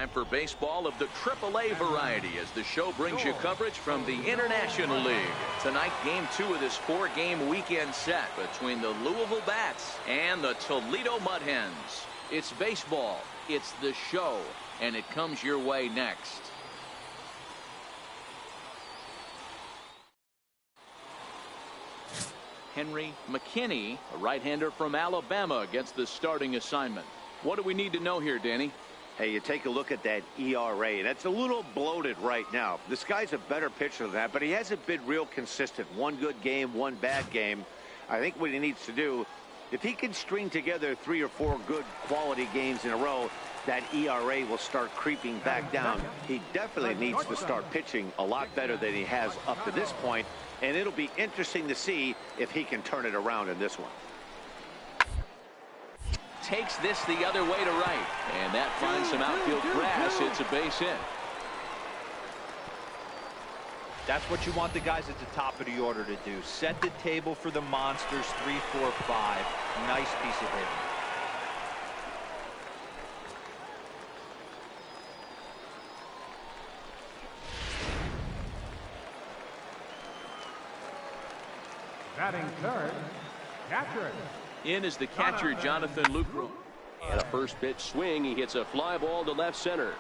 time for baseball of the AAA variety as the show brings you coverage from the International League. Tonight, Game 2 of this 4-game weekend set between the Louisville Bats and the Toledo Mud Hens. It's baseball, it's the show, and it comes your way next. Henry McKinney, a right-hander from Alabama, gets the starting assignment. What do we need to know here, Danny? Hey, you take a look at that ERA. That's a little bloated right now. This guy's a better pitcher than that, but he hasn't been real consistent. One good game, one bad game. I think what he needs to do, if he can string together 3 or 4 good quality games in a row, that ERA will start creeping back down. He definitely needs to start pitching a lot better than he has up to this point, and it'll be interesting to see if he can turn it around in this one. Takes this the other way to right, and that finds some outfield grass. It's a base hit. That's what you want the guys at the top of the order to do. Set the table for the monsters. 3, 4, 5. Nice piece of hitting. Batting third, catcher. In is the catcher, Jonathan Lucroy. And a first pitch swing. He hits a fly ball to left center.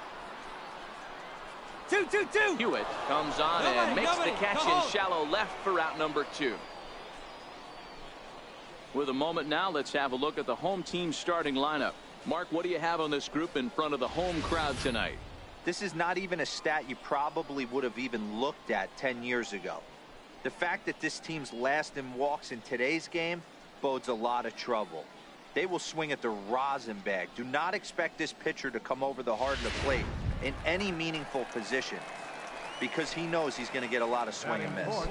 2-2-2. Hewitt comes on and makes the catch in shallow left for out number 2. With a moment now, let's have a look at the home team starting lineup. Mark, what do you have on this group in front of the home crowd tonight? This is not even a stat you probably would have even looked at 10 years ago. The fact that this team's last in walks in today's game bodes a lot of trouble. They will swing at the rosin bag. Do not expect this pitcher to come over the heart of the plate in any meaningful position because he knows he's going to get a lot of swing and miss.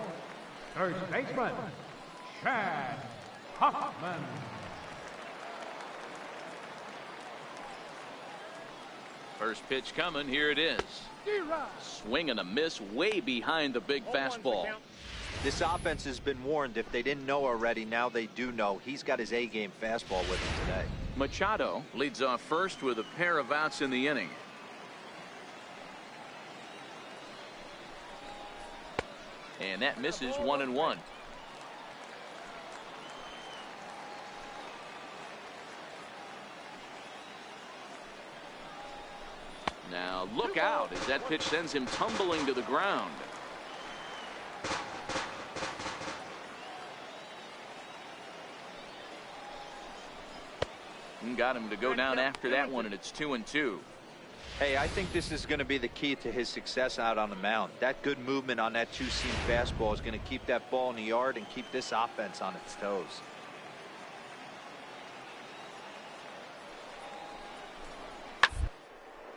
Third baseman, Chad Hoffman. First pitch coming. Here it is. Swing and a miss way behind the big fastball. This offense has been warned. If they didn't know already, now they do know. He's got his A-game fastball with him today. Machado leads off first with a pair of outs in the inning. And that misses 1-1. Now look out as that pitch sends him tumbling to the ground. Got him to go down after that one, and it's 2-2. Hey, I think this is going to be the key to his success out on the mound. That good movement on that two-seam fastball is going to keep that ball in the yard and keep this offense on its toes.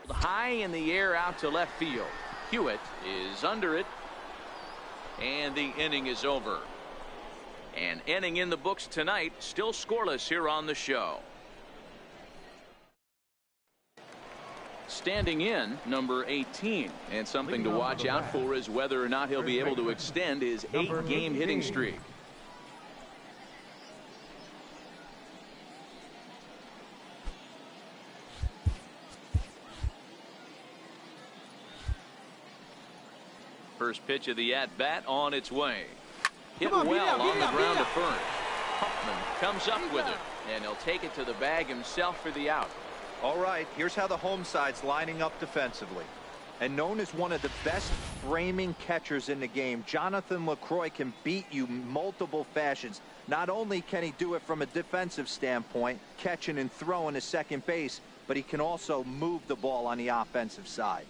High in the air out to left field. Hewitt is under it, and the inning is over. An inning in the books tonight, still scoreless here on the show. Standing in, number 18, and something to watch out for is whether or not he'll be able to extend his 8-game hitting streak. First pitch of the at-bat on its way. Hit well on the ground to first. Huffman comes up with it, and he'll take it to the bag himself for the out. All right, here's how the home side's lining up defensively. And known as one of the best framing catchers in the game, Jonathan Lucroy can beat you multiple fashions. Not only can he do it from a defensive standpoint, catching and throwing to second base, but he can also move the ball on the offensive side.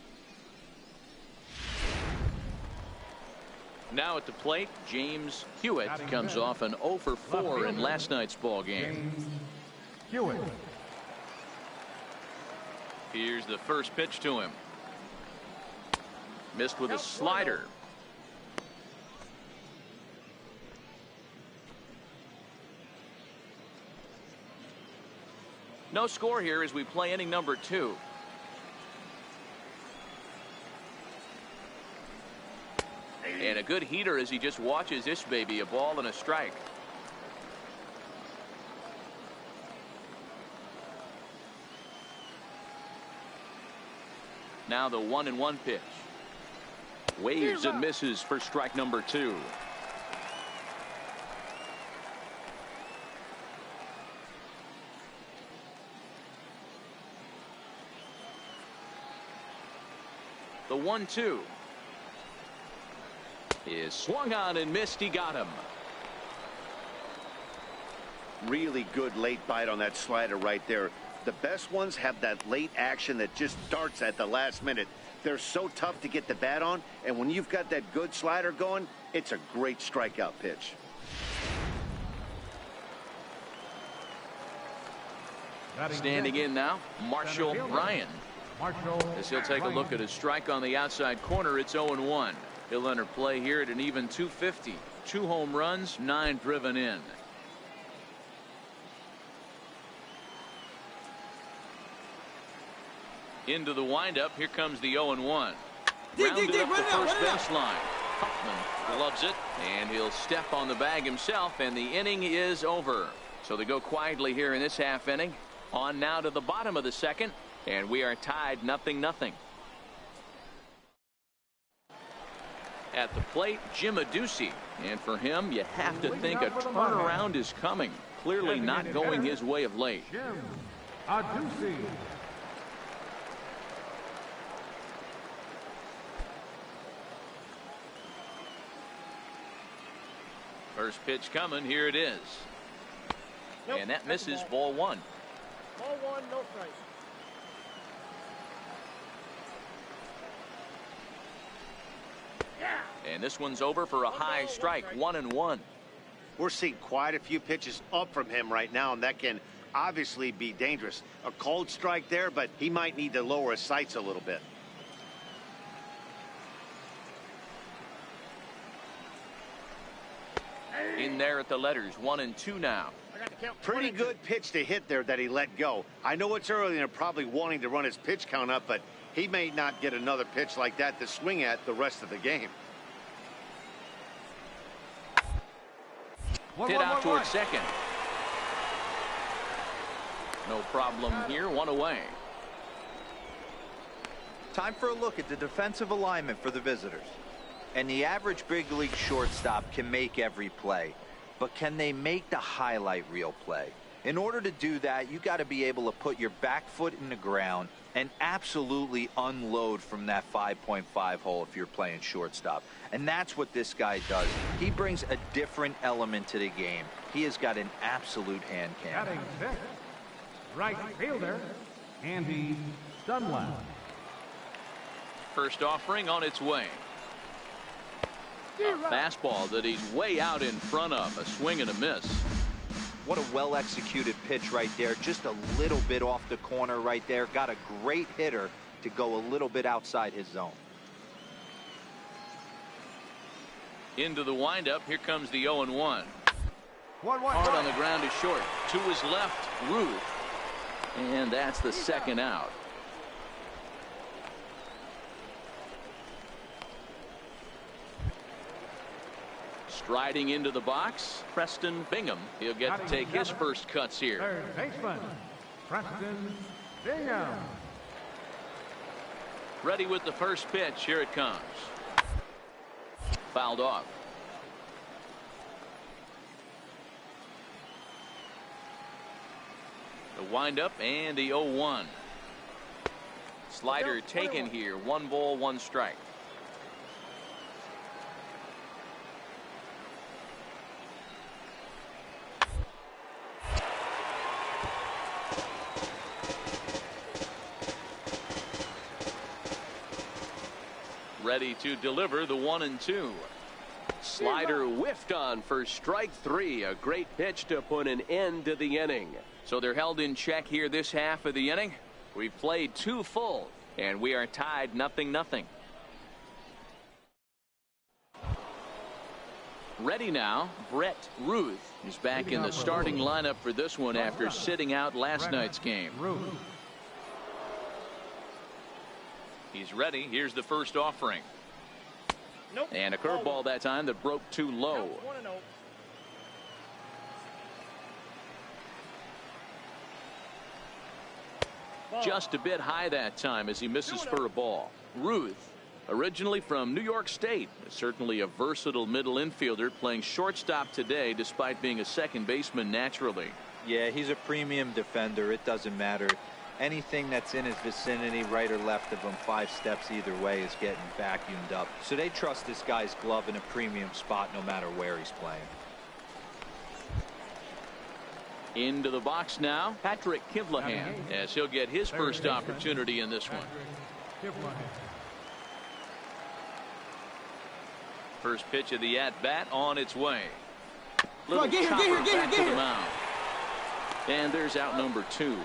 Now at the plate, James Hewitt comes off an 0 for 4 in last night's ball game. Hewitt. Here's the first pitch to him. Missed with a slider. No score here as we play inning number 2. And a good heater as he just watches this baby, a ball and a strike. Now the 1-1 pitch. Waves and misses for strike number 2. The 1-2 is swung on and missed. He got him. Really good late bite on that slider right there. The best ones have that late action that just starts at the last minute. They're so tough to get the bat on, and when you've got that good slider going, it's a great strikeout pitch. Standing in now, Marshall Bryan. As he'll take a look at his strike on the outside corner, it's 0-1. He'll enter play here at an even 250. 2 home runs, 9 driven in. Into the windup. Here comes the 0-1. Rounded up the first baseline. Huffman gloves it, and he'll step on the bag himself, and the inning is over. So they go quietly here in this half inning. On now to the bottom of the second, and we are tied 0-0. At the plate, Jim Adduci, and for him, you have to think a turnaround is coming. Clearly not going his way of late. Jim Adduci. First pitch coming. Here it is. And that misses. Ball 1. Ball 1, no strike. And this one's over for a high strike. 1-1. We're seeing quite a few pitches up from him right now, and that can obviously be dangerous. A cold strike there, but he might need to lower his sights a little bit. In there at the letters. 1-2 now. Pretty good pitch to hit there that he let go. I know it's early and they're probably wanting to run his pitch count up, but he may not get another pitch like that to swing at the rest of the game. Hit out towards second. No problem here. 1 away. Time for a look at the defensive alignment for the visitors. And the average big league shortstop can make every play, but can they make the highlight reel play? In order to do that, you got to be able to put your back foot in the ground and absolutely unload from that 5.5 hole if you're playing shortstop. And that's what this guy does. He brings a different element to the game. He has got an absolute hand cannon. Batting sixth, right fielder, Andy Dunlap. First offering on its way. A fastball that he's way out in front of. A swing and a miss. What a well-executed pitch right there. Just a little bit off the corner right there. Got a great hitter to go a little bit outside his zone. Into the windup. Here comes the 0-1. Hard on the ground is short. To his left, Ruth. And that's the second out. Striding into the box, Preston Bingham. He'll get to take his first cuts here. Third baseman, Preston Bingham. Ready with the first pitch. Here it comes. Fouled off. The windup and the 0-1. Slider taken here. 1 ball, 1 strike. Ready to deliver the 1-2. Slider whiffed on for strike 3. A great pitch to put an end to the inning. So they're held in check here this half of the inning. We've played 2 full, and we are tied 0-0. Ready now, Brett Ruth is back in the starting lineup for this one after sitting out last night's game. He's ready. Here's the first offering. And a curveball that time that broke too low. Just a bit high that time as he misses for a ball. Ruth, originally from New York State, certainly a versatile middle infielder, playing shortstop today despite being a second baseman naturally. Yeah, he's a premium defender. It doesn't matter. Anything that's in his vicinity, right or left of him, 5 steps either way, is getting vacuumed up. So they trust this guy's glove in a premium spot no matter where he's playing. Into the box now, Patrick Kivlahan, as he'll get his first opportunity in this one. First pitch of the at-bat on its way. Little chopper back to the mound. And there's out number 2.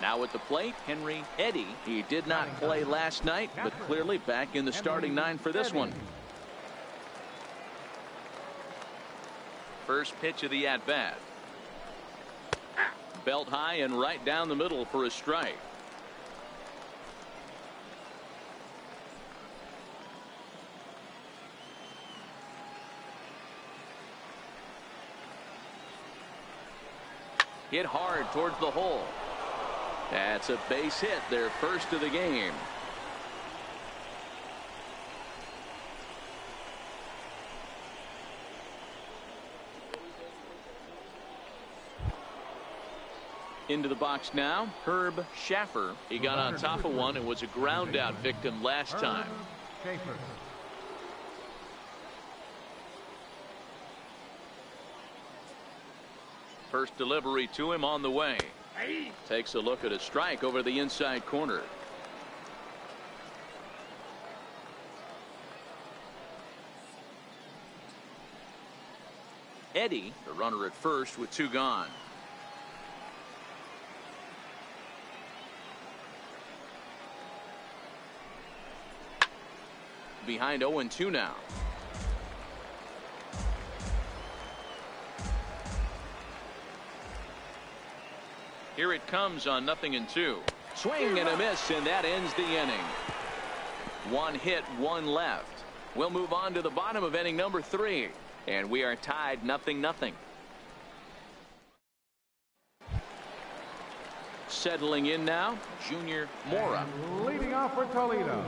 Now at the plate, Henry Eddy. He did not play last night, but clearly back in the starting 9 for this one. First pitch of the at-bat. Belt high and right down the middle for a strike. Hit hard towards the hole. That's a base hit, their first of the game. Into the box now, Herb Schaffer. He got on top of one and was a ground out victim last time. First delivery to him on the way. Takes a look at a strike over the inside corner. Eddy, the runner at first with 2 gone. Behind 0-2 now. Here it comes on 0-2. Swing and a miss, and that ends the inning. 1 hit, 1 left. We'll move on to the bottom of inning number 3, and we are tied 0-0. Settling in now, Junior Mora. And leading off for Toledo,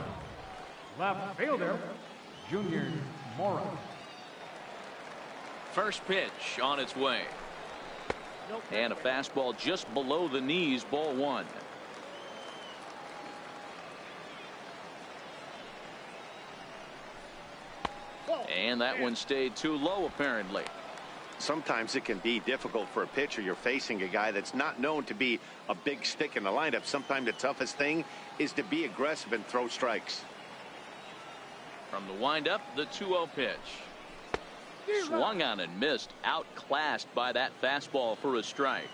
left fielder, Junior Mora. First pitch on its way. And a fastball just below the knees, ball 1. And that one stayed too low, apparently. Sometimes it can be difficult for a pitcher. You're facing a guy that's not known to be a big stick in the lineup. Sometimes the toughest thing is to be aggressive and throw strikes. From the windup, the 2-0 pitch. Swung on and missed, outclassed by that fastball for a strike.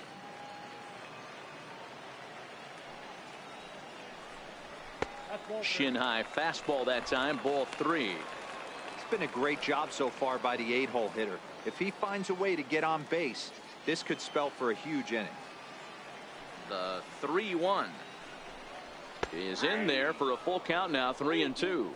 Shin high fastball that time, ball 3. It's been a great job so far by the 8-hole hitter. If he finds a way to get on base, this could spell for a huge inning. The 3-1 is in there for a full count now, 3-2.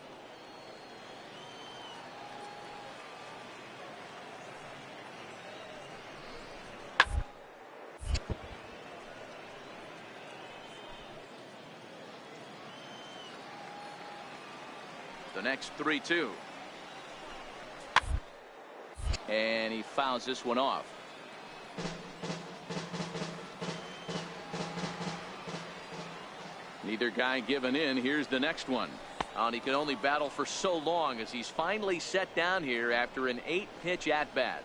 The next 3-2. And he fouls this one off. Neither guy giving in. Here's the next one. And he can only battle for so long as he's finally set down here after an 8-pitch at-bat.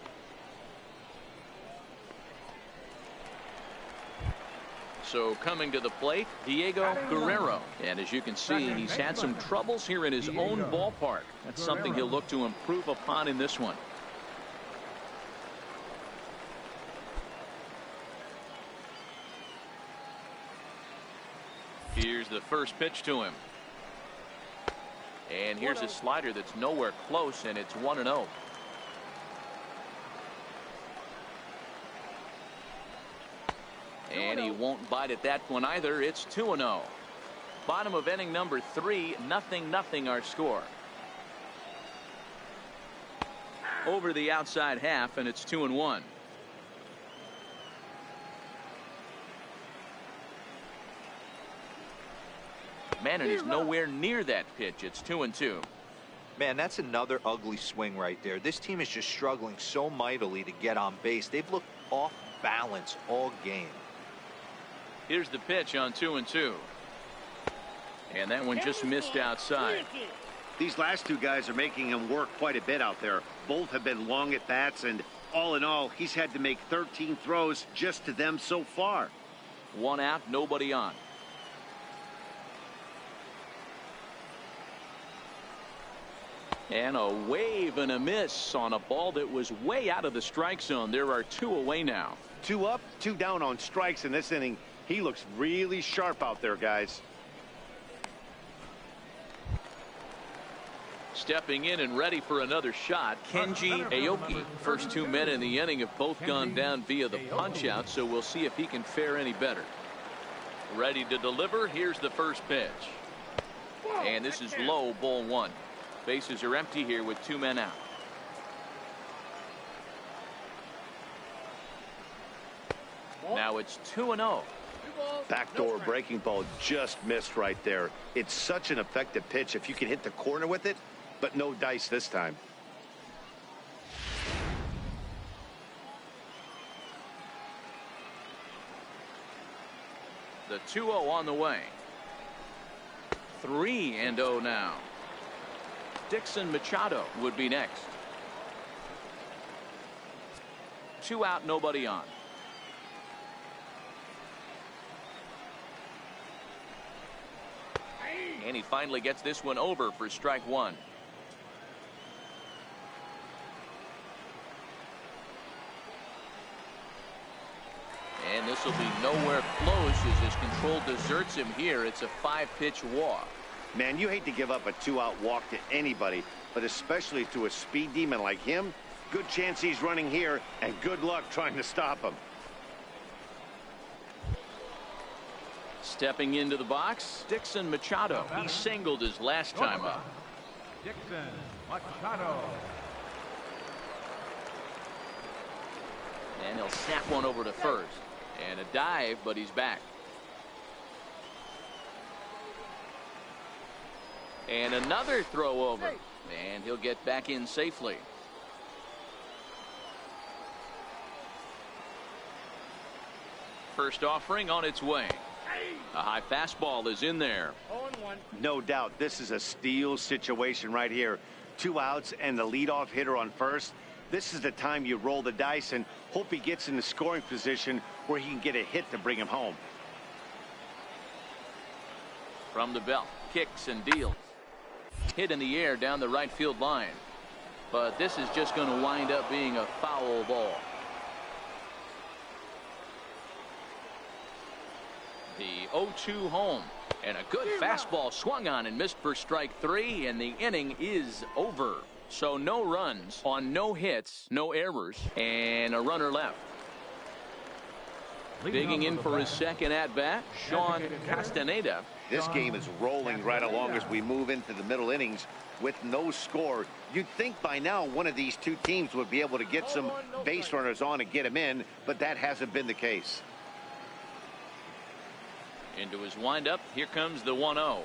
So coming to the plate, Diego Guerrero. And as you can see, he's had some troubles here in his own ballpark. That's something he'll look to improve upon in this one. Here's the first pitch to him. And here's a slider that's nowhere close, and it's 1-0. And he won't bite at that one either. It's 2-0. Bottom of inning number 3, 0-0 our score. over the outside half, and it's 2-1. Man, and he's nowhere near that pitch. It's 2-2. Man, that's another ugly swing right there. This team is just struggling so mightily to get on base. They've looked off balance all game. Here's the pitch on 2-2. And that one just missed outside. These last two guys are making him work quite a bit out there. Both have been long at bats, and all in all, he's had to make 13 throws just to them so far. One out, nobody on. And a wave and a miss on a ball that was way out of the strike zone. There are 2 away now. 2 up, 2 down on strikes in this inning. He looks really sharp out there, guys. Stepping in and ready for another shot, Kenji Aoki. First 2 men in the inning have both gone down via the punch out, so we'll see if he can fare any better. Ready to deliver. Here's the first pitch. And this is low, ball 1. Bases are empty here with 2 men out. Now it's 2-0. Backdoor breaking ball just missed right there. It's such an effective pitch if you can hit the corner with it, but no dice this time. The 2-0 on the way. 3-0 now. Dixon Machado would be next. 2 out, nobody on. And he finally gets this one over for strike 1. And this will be nowhere close as his control deserts him here. It's a 5-pitch walk. Man, you hate to give up a 2-out walk to anybody, but especially to a speed demon like him. Good chance he's running here, and good luck trying to stop him. Stepping into the box, Dixon Machado. He singled his last time up. Dixon Machado. And he'll snap one over to first. And a dive, but he's back. And another throw over. And he'll get back in safely. First offering on its way. A high fastball is in there. No doubt this is a steal situation right here. 2 outs and the leadoff hitter on first. This is the time you roll the dice and hope he gets in the scoring position where he can get a hit to bring him home. From the belt, kicks and deals. Hit in the air down the right field line. But this is just going to wind up being a foul ball. The 0-2 home. And a good fastball swung on and missed for strike 3, and the inning is over. So no runs on no hits, no errors, and a runner left. Digging in for his second at-bat, Sean Castaneda. This game is rolling right along as we move into the middle innings with no score. You'd think by now one of these two teams would be able to get some base runners on and get them in, but that hasn't been the case. Into his windup, here comes the 1-0.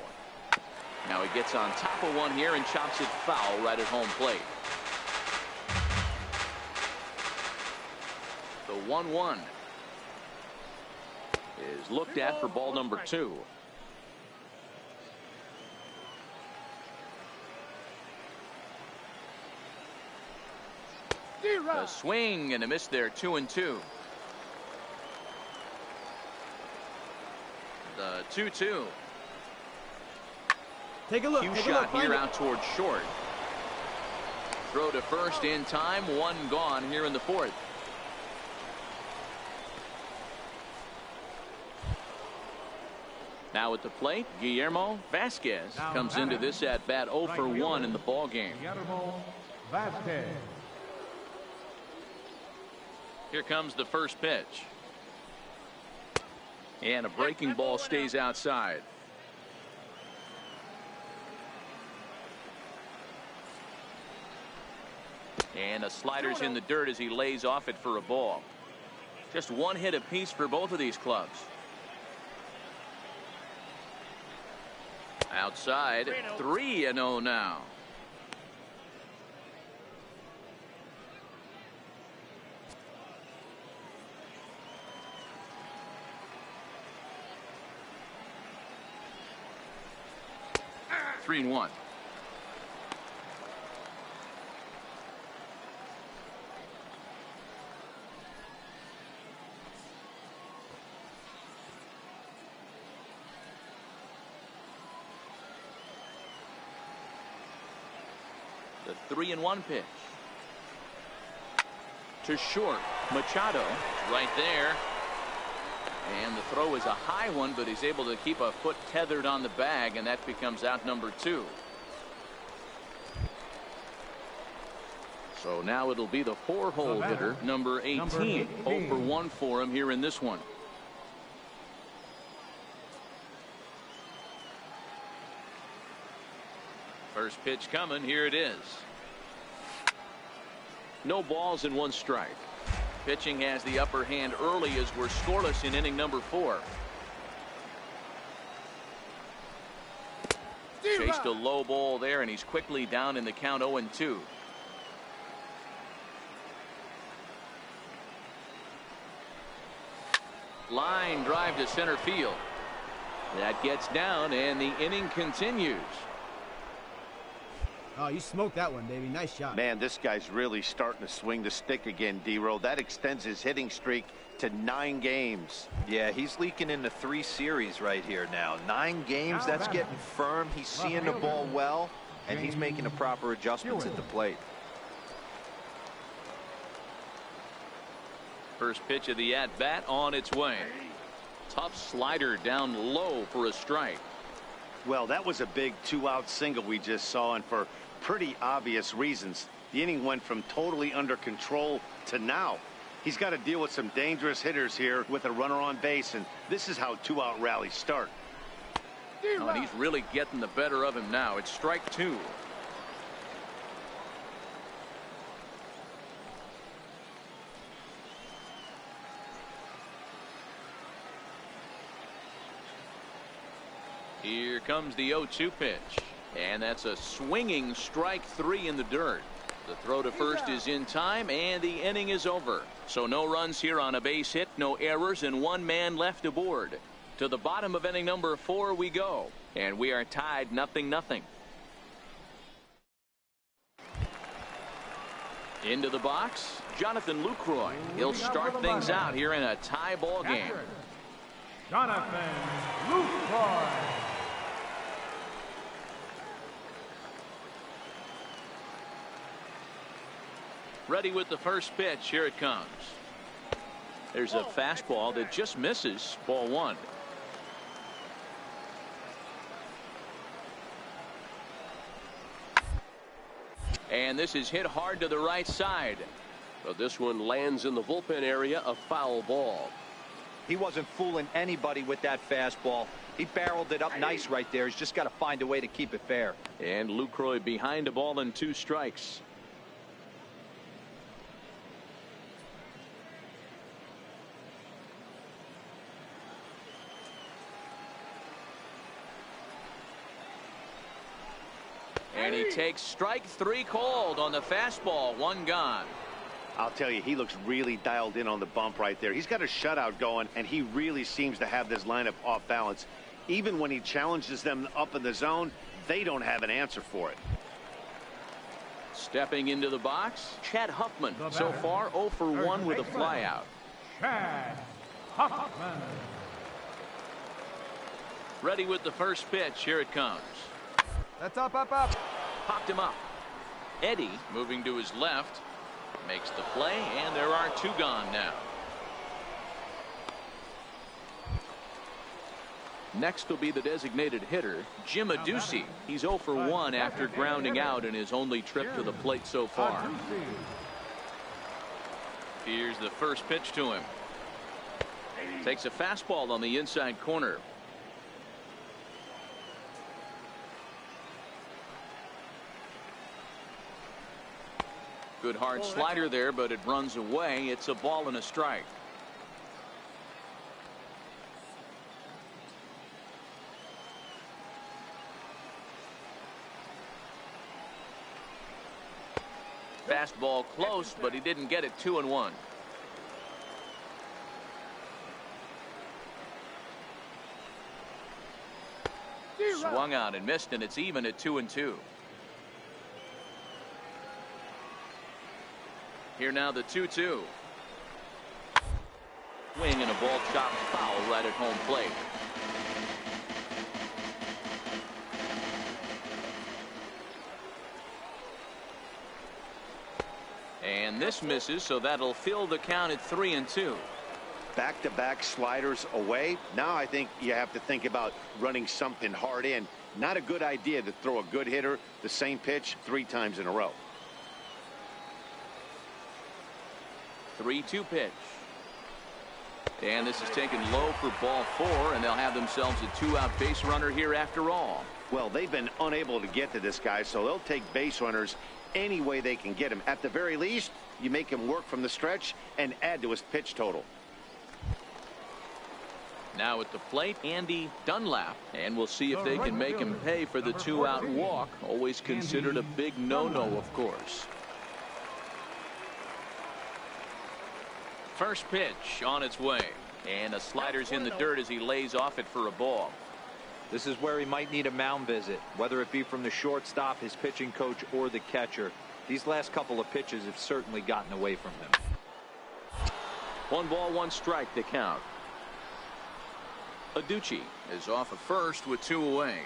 Now he gets on top of one here and chops it foul right at home plate. The 1-1 is looked at for ball number 2. A swing and a miss there, 2-2. The 2-2. Take a look. Cue shot here out towards short. Throw to first in time. One gone here in the 4th. Now at the plate, Guillermo Vasquez comes into this at bat 0 for 1 in the ball game. Guillermo Vasquez. Here comes the first pitch. And a breaking ball stays outside. And a slider's in the dirt as he lays off it for a ball. Just one hit apiece for both of these clubs. Outside, 3-0 now. Three and one. The 3-1 pitch. To short. Machado right there. And the throw is a high one, but he's able to keep a foot tethered on the bag, and that becomes out number 2. So now it'll be the 4-hole hitter, number 18. 0 for 1 for him here in this one. First pitch coming. Here it is. No balls and 1 strike. Pitching has the upper hand early as we're scoreless in inning number 4. Chased a low ball there, and he's quickly down in the count 0-2. Line drive to center field. That gets down, and the inning continues. Oh, you smoked that one, baby. Nice shot. Man, this guy's really starting to swing the stick again, D-Row. That extends his hitting streak to 9 games. Yeah, he's leaking into 3 series right here now. 9 games, that's getting firm. He's seeing the ball well, and he's making the proper adjustments at the plate. First pitch of the at-bat on its way. Tough slider down low for a strike. Well, that was a big 2-out single we just saw, and for pretty obvious reasons. The inning went from totally under control to now. He's got to deal with some dangerous hitters here with a runner on base, and this is how 2-out rallies start. Oh, and he's really getting the better of him now. It's strike 2. Here comes the 0-2 pitch. And that's a swinging strike 3 in the dirt. The throw to first is in time, and the inning is over. So no runs here on a base hit, no errors, and 1 man left aboard. To the bottom of inning number 4 we go. And we are tied 0-0. Into the box, Jonathan Lucroy. He'll start things out here in a tie ball game. Jonathan Lucroy. Ready with the first pitch. Here it comes. There's a fastball that just misses. Ball 1. And this is hit hard to the right side. So this one lands in the bullpen area, a foul ball. He wasn't fooling anybody with that fastball. He barreled it up nice right there. He's just got to find a way to keep it fair. And Lucroy behind a ball and 2 strikes. And he takes strike 3 called on the fastball. 1 gone. I'll tell you, he looks really dialed in on the bump right there. He's got a shutout going, and he really seems to have this lineup off balance. Even when he challenges them up in the zone, they don't have an answer for it. Stepping into the box, Chad Huffman. So far 0 for 1 with a flyout. Chad Huffman. Ready with the first pitch. Here it comes. That's up. Popped him up. Eddie moving to his left. Makes the play, and there are 2 gone now. Next will be the designated hitter, Jim Adduci. He's 0 for 1 after grounding out in his only trip to the plate so far. Here's the first pitch to him. Takes a fastball on the inside corner. Good hard slider there, but it runs away. It's a ball and a strike. Fastball close, but he didn't get it. 2-1. Swung on and missed, and it's even at 2-2. Here now the 2-2. Swing and a ball chopped foul right at home plate. And this misses, so that'll fill the count at 3-2. Back-to-back sliders away. Now I think you have to think about running something hard in. Not a good idea to throw a good hitter the same pitch 3 times in a row. 3-2 pitch. And this is taken low for ball 4, and they'll have themselves a 2-out base runner here after all. Well, they've been unable to get to this guy, so they'll take base runners any way they can get him. At the very least, you make him work from the stretch and add to his pitch total. Now at the plate, Andy Dunlap, and we'll see if they can make him pay for the 2-out walk. Always considered a big no-no, of course. First pitch on its way, and a slider's in the dirt as he lays off it for a ball. This is where he might need a mound visit, whether it be from the shortstop, his pitching coach, or the catcher. These last couple of pitches have certainly gotten away from him. 1 ball, 1 strike to count. Aducci is off at first with 2 away.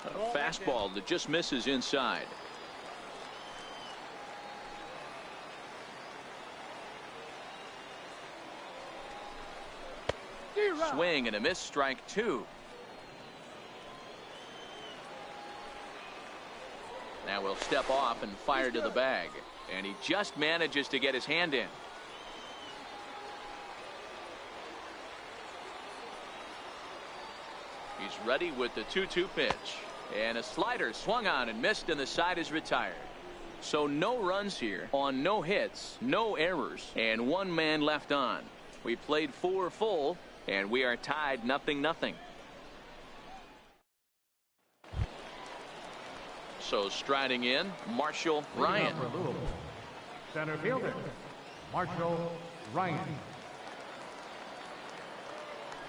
A fastball that just misses inside. Swing and a miss, strike 2. Now we'll step off and fire to the bag, and he just manages to get his hand in. He's ready with the 2-2 pitch, and a slider swung on and missed, and the side is retired. So no runs here on no hits, no errors, and 1 man left on. We played 4 full, and we are tied 0-0. So striding in, Marshall Ryan. Center fielder, Marshall Ryan.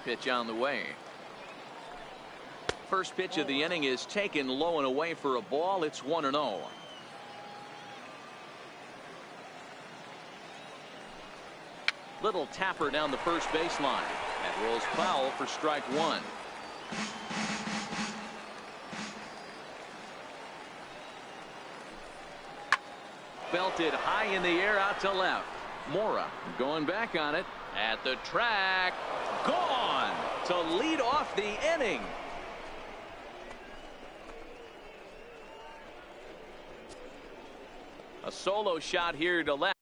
Pitch on the way. First pitch of the inning is taken low and away for a ball. It's 1-0. Little tapper down the first baseline. That rolls foul for strike 1. Belted high in the air out to left. Mora going back on it at the track. Gone to lead off the inning. A solo shot here to left.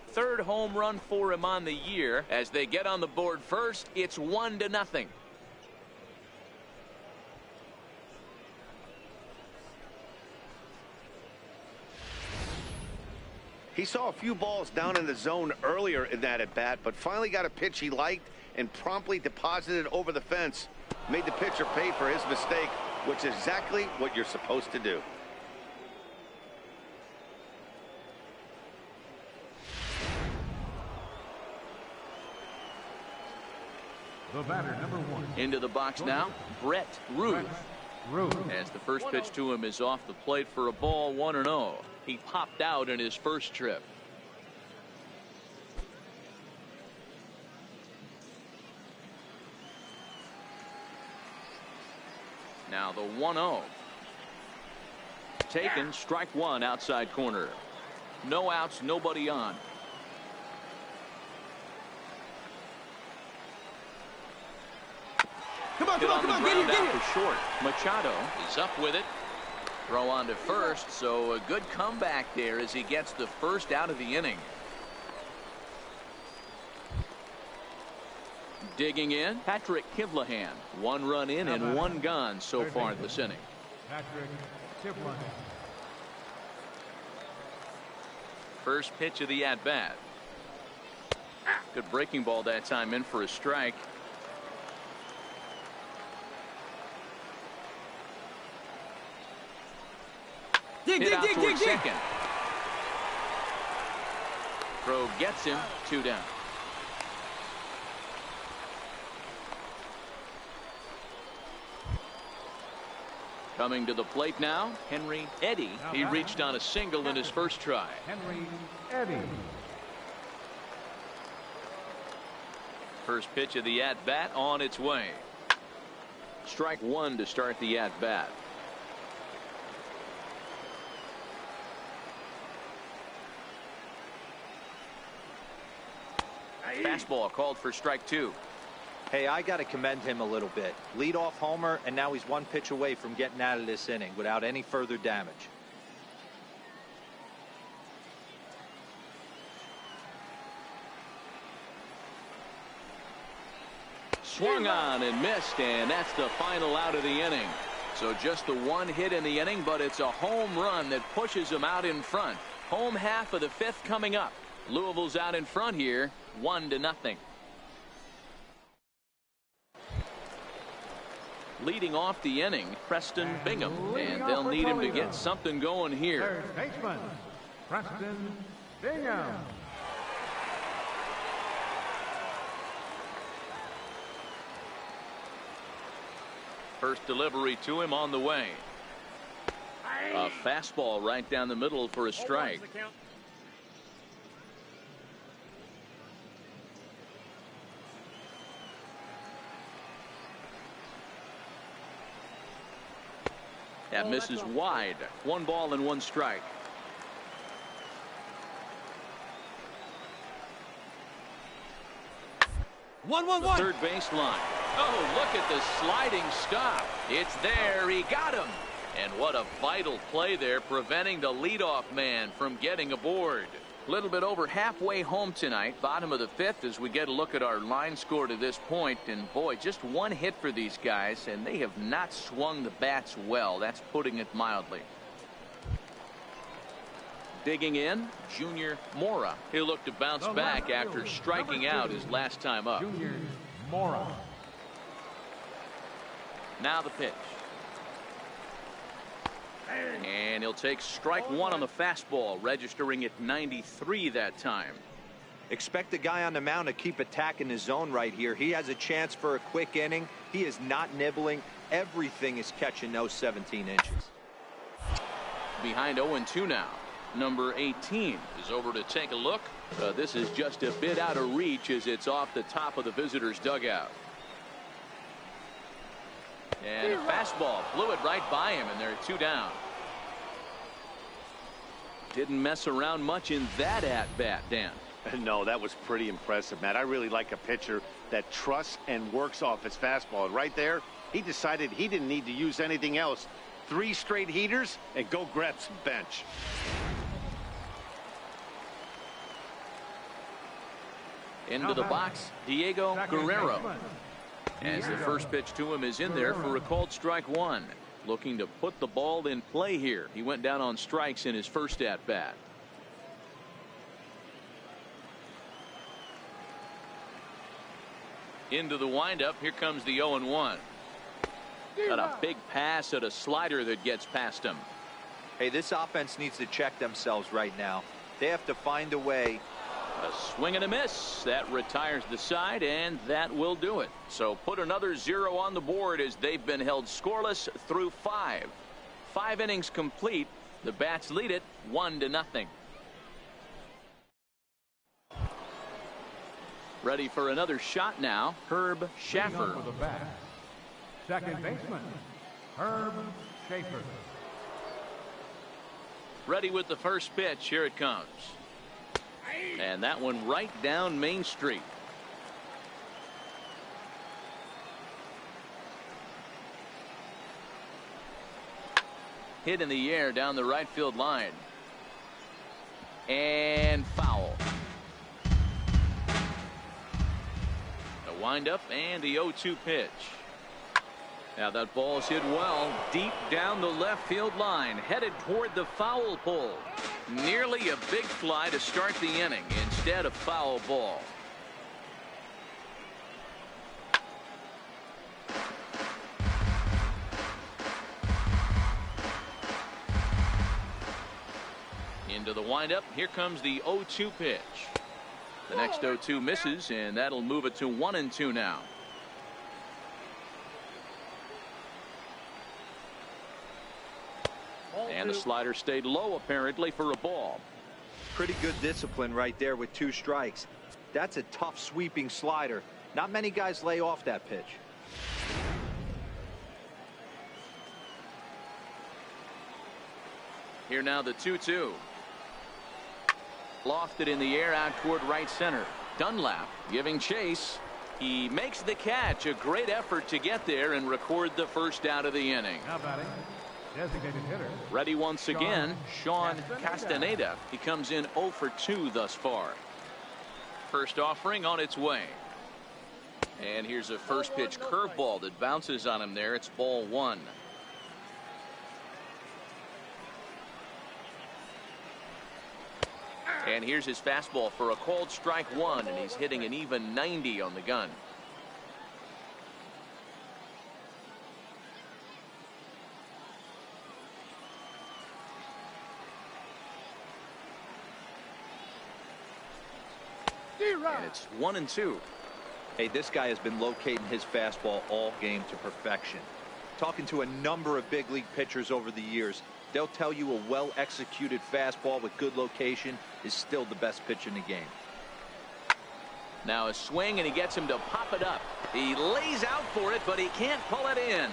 Third home run for him on the year. As they get on the board first, it's 1-0. He saw a few balls down in the zone earlier in that at bat, but finally got a pitch he liked and promptly deposited over the fence. Made the pitcher pay for his mistake, which is exactly what you're supposed to do. The batter, number 1. Into the box now, Brett Ruth. As the first pitch to him is off the plate for a ball, 1-0. He popped out in his first trip. Now the 1-0. Taken, strike 1 outside corner. No outs, nobody on. Come on, Hit come on, on come the on, ground get out him. for short. Machado is up with it. Throw on to first, so a good comeback there as he gets the first out of the inning. Digging in, Patrick Kivlahan. 1 run in and 1 gone so far this inning. Patrick Kivlahan. First pitch of the at-bat. Good breaking ball that time, in for a strike. Hit out towards second. Throw gets him. 2 down. Coming to the plate now, Henry Eddy. He reached on a single in his first try. Henry Eddy. First pitch of the at-bat on its way. Strike 1 to start the at-bat. Fastball called for strike 2. Hey, I got to commend him a little bit. Leadoff homer, and now he's 1 pitch away from getting out of this inning without any further damage. Swung on and missed, and that's the final out of the inning. So just the 1 hit in the inning, but it's a home run that pushes him out in front. Home half of the 5th coming up. Louisville's out in front here, 1-0. Leading off the inning, Preston Bingham, and they'll need him to get something going here. Third baseman, Preston Bingham. First delivery to him on the way. A fastball right down the middle for a strike. That misses wide. 1 ball and 1 strike. The third base line. Oh, look at the sliding stop. It's there. He got him. And what a vital play there, preventing the leadoff man from getting aboard. A little bit over halfway home tonight, bottom of the 5th, as we get a look at our line score to this point. And boy, just 1 hit for these guys, and they have not swung the bats well. That's putting it mildly. Digging in, Junior Mora. He'll look to bounce back after striking out his last time up. Junior Mora. Now the pitch. And he'll take strike 1 on the fastball, registering at 93 that time. Expect the guy on the mound to keep attacking his zone right here. He has a chance for a quick inning. He is not nibbling. Everything is catching those 17 inches. Behind 0-2 now. Number 18 is over to take a look. This is just a bit out of reach as it's off the top of the visitor's dugout. And a fastball blew it right by him, and they're 2 down. Didn't mess around much in that at-bat, Dan. No, that was pretty impressive, Matt. I really like a pitcher that trusts and works off his fastball. And right there, he decided he didn't need to use anything else. 3 straight heaters and go grab some bench. Into the box, Diego Guerrero. As the first pitch to him is in there for a called strike 1. Looking to put the ball in play here. He went down on strikes in his first at-bat. Into the windup. Here comes the 0-1. Got a big pass at a slider that gets past him. Hey, this offense needs to check themselves right now. They have to find a way. A swing and a miss. That retires the side, and that will do it. So put another 0 on the board as they've been held scoreless through 5. 5 innings complete. The Bats lead it 1-0. Ready for another shot now, Herb Schaffer. Second baseman, Herb Schaffer. Ready with the first pitch. Here it comes. And that one right down Main Street. Hit in the air down the right field line. And foul. The Windup and the 0-2 pitch. Now that ball's hit well deep down the left field line, headed toward the foul pole. Nearly a big fly to start the inning instead of foul ball. Into the windup. Here comes the 0-2 pitch. The next 0-2 misses, and that'll move it to 1-2 now. And the slider stayed low apparently for a ball. Pretty good discipline right there with 2 strikes. That's a tough sweeping slider. Not many guys lay off that pitch. Here now the 2-2. Lofted in the air out toward right center. Dunlap giving chase. He makes the catch. A great effort to get there and record the first out of the inning. Now batting, designated hitter. Ready once again, Sean Castaneda. He comes in 0 for 2 thus far. First offering on its way. And here's a first pitch curveball that bounces on him there. It's ball 1. And here's his fastball for a called strike 1, and he's hitting an even 90 on the gun. And it's 1-2. Hey, this guy has been locating his fastball all game to perfection. Talking to a number of big league pitchers over the years, they'll tell you a well-executed fastball with good location is still the best pitch in the game. Now a swing, and he gets him to pop it up. He lays out for it, but he can't pull it in.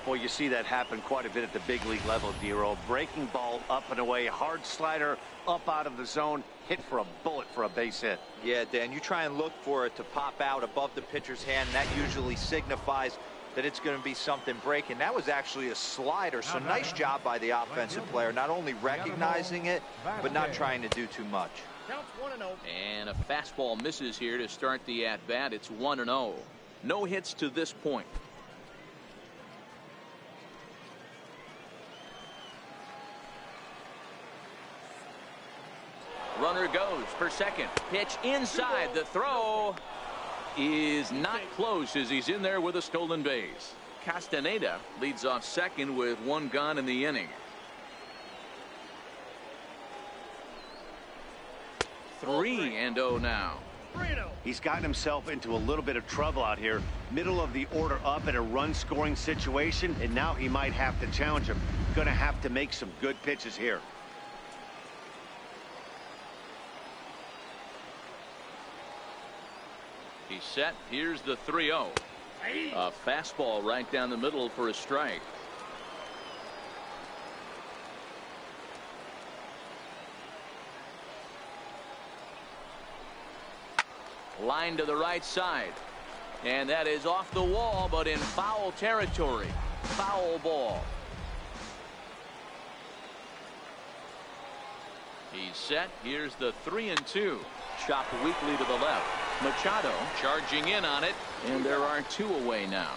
Well, you see that happen quite a bit at the big league level, Dero. Breaking ball up and away, hard slider up out of the zone, hit for a bullet for a base hit. Yeah, Dan, you try and look for it to pop out above the pitcher's hand, and that usually signifies that it's going to be something breaking. That was actually a slider, so nice job by the offensive player, not only recognizing it, but not trying to do too much. And a fastball misses here to start the at-bat. It's 1-0. No hits to this point. Runner goes for second. Pitch inside. The throw is not close as he's in there with a stolen base. Castaneda leads off second with 1 gone in the inning. 3-0 now. He's gotten himself into a little bit of trouble out here. Middle of the order up in a run-scoring situation, and now he might have to challenge him. Going to have to make some good pitches here. He's set. Here's the 3-0. A fastball right down the middle for a strike. Line to the right side. And that is off the wall, but in foul territory. Foul ball. He's set. Here's the 3-2. Chopped weakly to the left. Machado charging in on it, and there are 2 away now.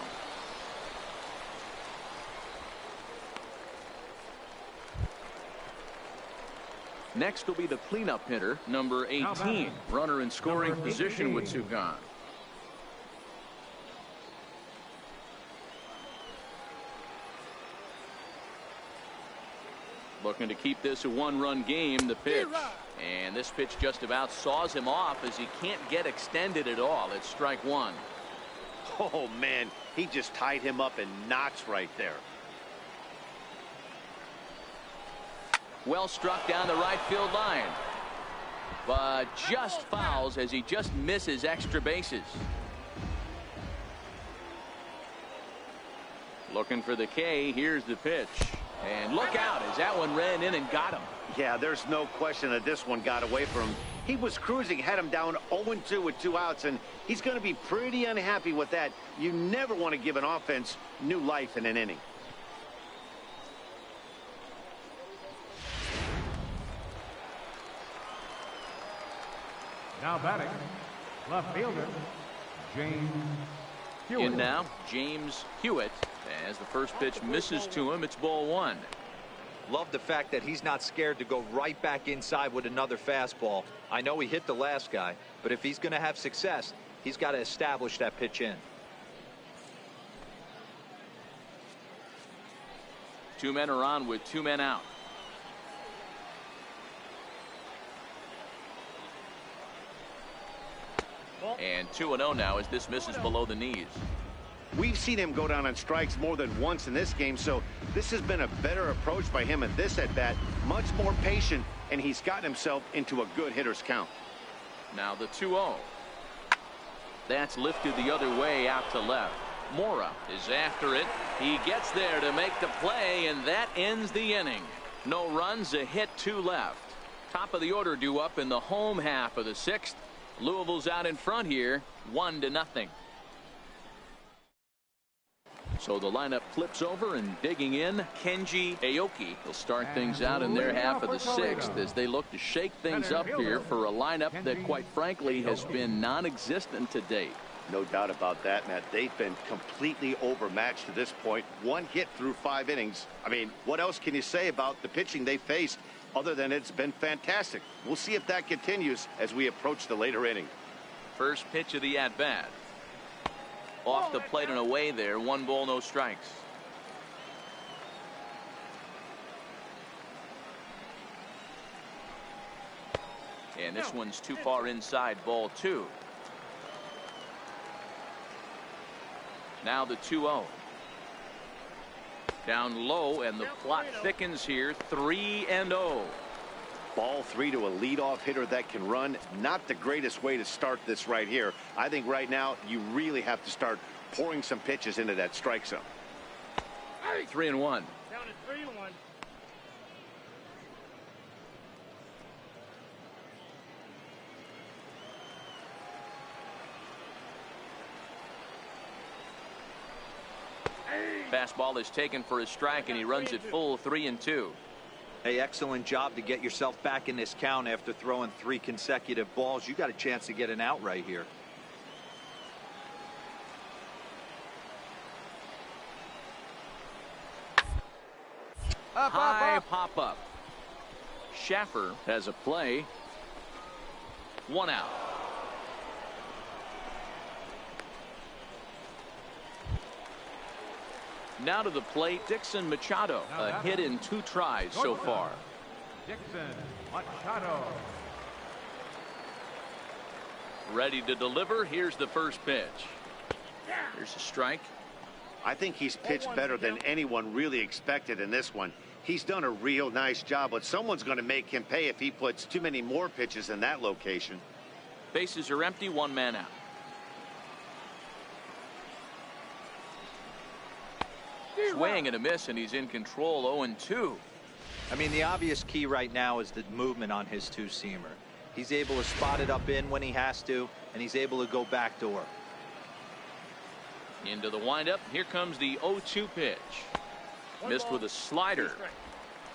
Next will be the cleanup hitter, number 18. Runner in scoring position with 2 gone. Looking to keep this a 1-run game. The pitch. And this pitch just about saws him off as he can't get extended at all. It's strike 1. Oh, man, he just tied him up in knots right there. Well struck down the right field line. But just fouls as he just misses extra bases. Looking for the K. Here's the pitch. And look out as that one ran in and got him. Yeah, there's no question that this one got away from him. He was cruising, had him down 0-2 with 2 outs, and he's going to be pretty unhappy with that. You never want to give an offense new life in an inning. Now batting, left fielder, James In Hewitt. now, James Hewitt. As the first pitch misses to him, it's ball one. Love the fact that he's not scared to go right back inside with another fastball. I know he hit the last guy, but if he's going to have success, he's got to establish that pitch in. Two men are on with two men out. And 2-0 now as this misses below the knees. We've seen him go down on strikes more than once in this game, so this has been a better approach by him in this at-bat. Much more patient, and he's gotten himself into a good hitter's count. Now the 2-0. That's lifted the other way out to left. Mora is after it. He gets there to make the play, and that ends the inning. No runs, a hit, two left. Top of the order due up in the home half of the sixth. Louisville's out in front here, 1-0. So the lineup flips over, and digging in, Kenji Aoki will start things out in their half of the sixth as they look to shake things up here for a lineup that, quite frankly, has been non-existent to date. No doubt about that, Matt. They've been completely overmatched to this point. One hit through 5 innings. I mean, what else can you say about the pitching they faced other than it's been fantastic? We'll see if that continues as we approach the later inning. First pitch of the at-bat. Off the plate and away there. 1 ball, no strikes. And this one's too far inside, ball 2. Now the 2-0. Down low, and the plot thickens here. 3-0. Ball 3 to a leadoff hitter that can run. Not the greatest way to start this right here. I think right now you really have to start pouring some pitches into that strike zone. 3-1. Down to 3-1. Fastball is taken for a strike, and he runs it full. 3-2. Hey, excellent job to get yourself back in this count after throwing 3 consecutive balls. You got a chance to get an out right here. High pop up. Schaffer has a play. 1 out. Now to the plate, Dixon Machado. A hit in 2 tries so far. Dixon Machado. Ready to deliver. Here's the first pitch. Here's a strike. I think he's pitched better than anyone really expected in this one. He's done a real nice job, but someone's going to make him pay if he puts too many more pitches in that location. Bases are empty, 1 man out. Swing and a miss, and he's in control. 0-2. I mean, the obvious key right now is the movement on his 2-seamer. He's able to spot it up in when he has to, and he's able to go backdoor. Into the windup. Here comes the 0-2 pitch. Missed with a slider.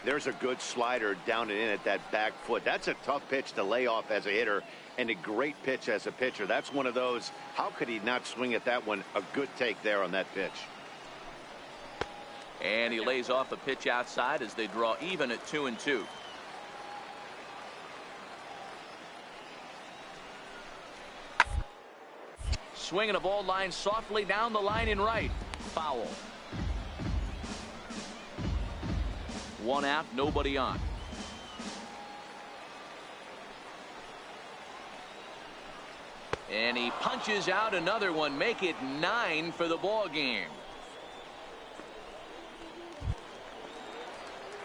There's a good slider down and in at that back foot. That's a tough pitch to lay off as a hitter, and a great pitch as a pitcher. That's one of those. How could he not swing at that one? A good take there on that pitch. And he lays off a pitch outside as they draw even at 2-2. Swinging a ball line softly down the line in right. Foul. 1 out, nobody on. And he punches out another one. Make it 9 for the ball game.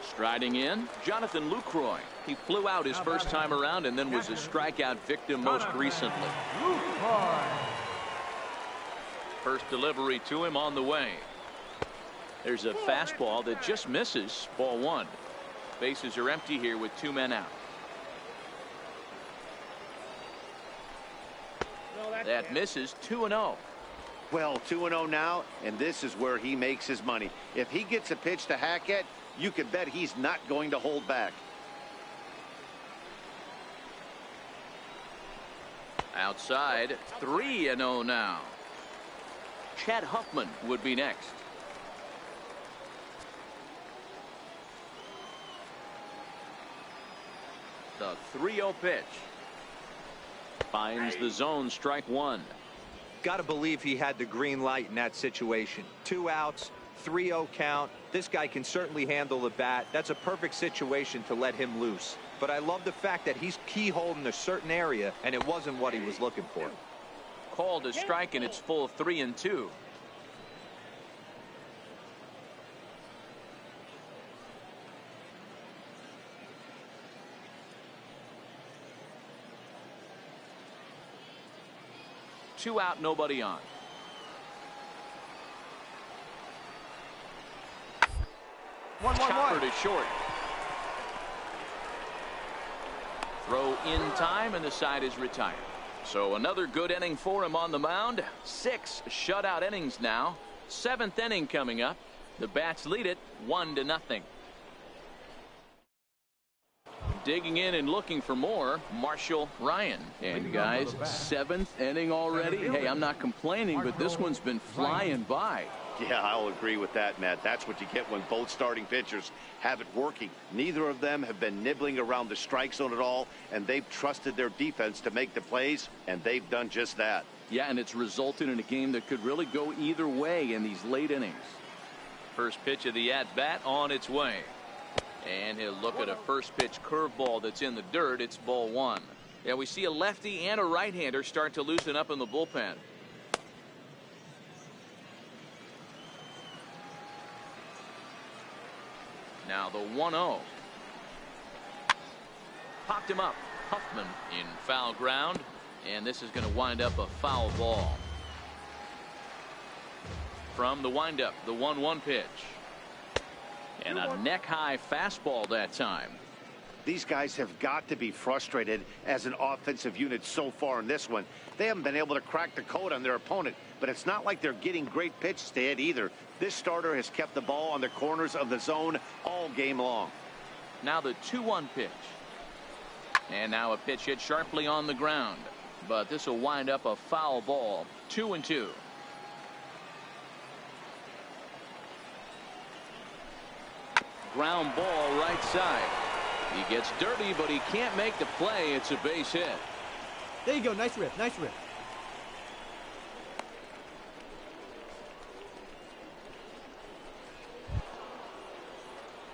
Striding in, Jonathan Lucroy. He flew out his first time around and then was a strikeout victim most recently. First delivery to him on the way. There's a fastball that just misses. Ball 1. Bases are empty here with 2 men out. That misses. 2-0. Well, 2-0 now, and this is where he makes his money. If he gets a pitch to hack at, you can bet he's not going to hold back. Outside, 3-0 now. Chad Huffman would be next. The 3-0 pitch. Finds the zone, strike one. Got to believe he had the green light in that situation. 2 outs, 3-0 count. This guy can certainly handle the bat. That's a perfect situation to let him loose. But I love the fact that he's keyholed in a certain area, and it wasn't what he was looking for. Called a strike, and it's full 3-2. Two out, nobody on. Chopper to short. Throw in time, and the side is retired. So another good inning for him on the mound. 6 shutout innings now. 7th inning coming up. The Bats lead it 1-0. Digging in and looking for more, Marshall Ryan. And guys, 7th inning already. Hey, I'm not complaining, but this one's been flying by. Yeah, I'll agree with that, Matt. That's what you get when both starting pitchers have it working. Neither of them have been nibbling around the strike zone at all, and they've trusted their defense to make the plays, and they've done just that. Yeah, and it's resulted in a game that could really go either way in these late innings. First pitch of the at-bat on its way. And he'll look at a first pitch curveball that's in the dirt. It's ball one. Yeah, we see a lefty and a right-hander start to loosen up in the bullpen. Now the 1-0. Popped him up. Huffman in foul ground. And this is going to wind up a foul ball. From the windup, the 1-1 pitch. And a neck-high fastball that time. These guys have got to be frustrated as an offensive unit so far in this one. They haven't been able to crack the code on their opponent, but it's not like they're getting great pitches to hit either. This starter has kept the ball on the corners of the zone all game long. Now the 2-1 pitch. And now a pitch hit sharply on the ground. But this will wind up a foul ball. 2-2. Ground ball right side. He gets dirty, but he can't make the play. It's a base hit. There you go. Nice rip. Nice rip.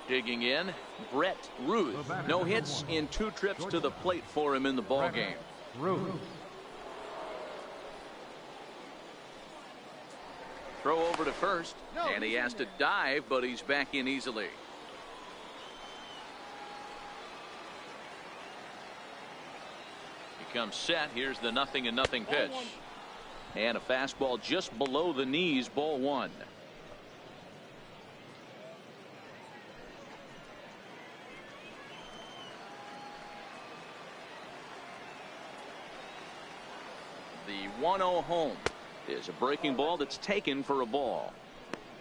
Digging in, Brett Ruth. No hits in 2 trips to the plate for him in the ball game. Ruth. Throw over to first, and he has to dive, but he's back in easily. He comes set. Here's the 0-0 pitch. And a fastball just below the knees, ball one. The 1-0 home is a breaking ball that's taken for a ball.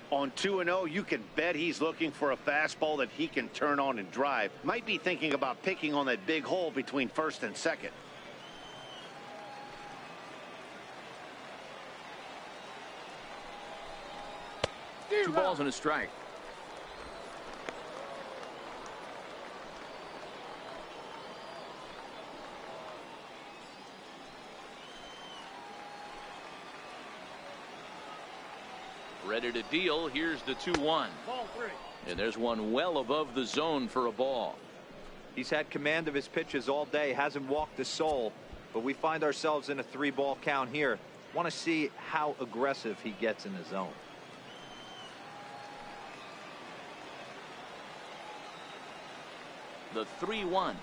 On 2-0, you can bet he's looking for a fastball that he can turn on and drive. Might be thinking about picking on that big hole between first and second. Two balls and a strike. Ready to deal. Here's the 2-1. Ball 3. And there's one well above the zone for a ball. He's had command of his pitches all day, hasn't walked a soul, but we find ourselves in a 3-ball count here. Want to see how aggressive he gets in the zone. The 3-1.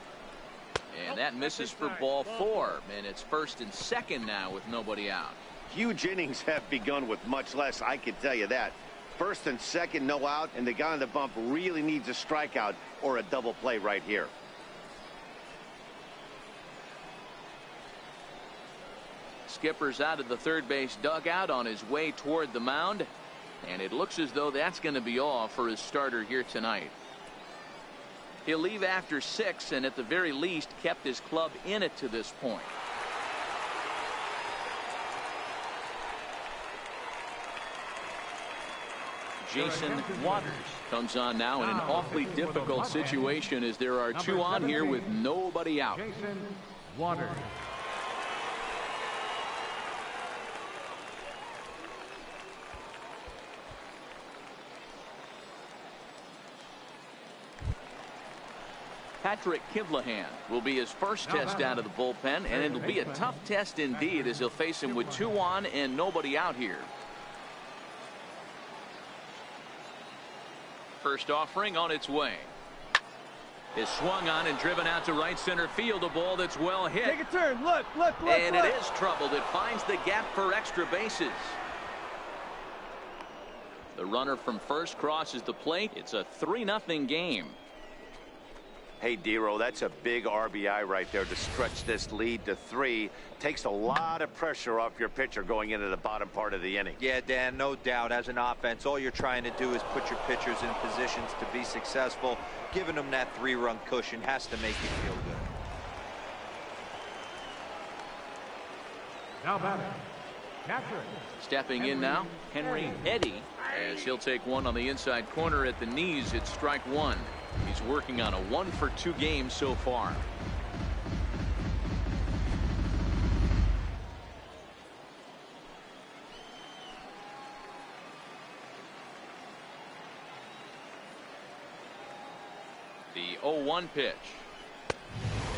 And that misses for ball 4. And it's first and second now with nobody out. Huge innings have begun with much less, I can tell you that. First and second, no out, and the guy on the bump really needs a strikeout or a double play right here. Skipper's out of the third base dugout on his way toward the mound. And it looks as though that's going to be all for his starter here tonight. He'll leave after 6 and at the very least kept his club in it to this point. Jason Waters comes on now in an awfully difficult situation as there are two on here with nobody out. Jason Waters. Patrick Kivlahan will be his first test out of the bullpen, and it'll be a tough test indeed as he'll face him with two on and nobody out here. First offering on its way. Is swung on and driven out to right center field. A ball that's well hit. Take a turn. Look. And it is troubled. It finds the gap for extra bases. The runner from first crosses the plate. It's a 3-0 game. Hey, Dero, that's a big RBI right there to stretch this lead to 3. Takes a lot of pressure off your pitcher going into the bottom part of the inning. Yeah, Dan, no doubt. As an offense, all you're trying to do is put your pitchers in positions to be successful. Giving them that 3-run cushion has to make you feel good. Now batting, catcher. Stepping in now, Henry Eddy, as he'll take one on the inside corner at the knees. It's strike one. He's working on a 1-for-2 game so far. The 0-1 pitch.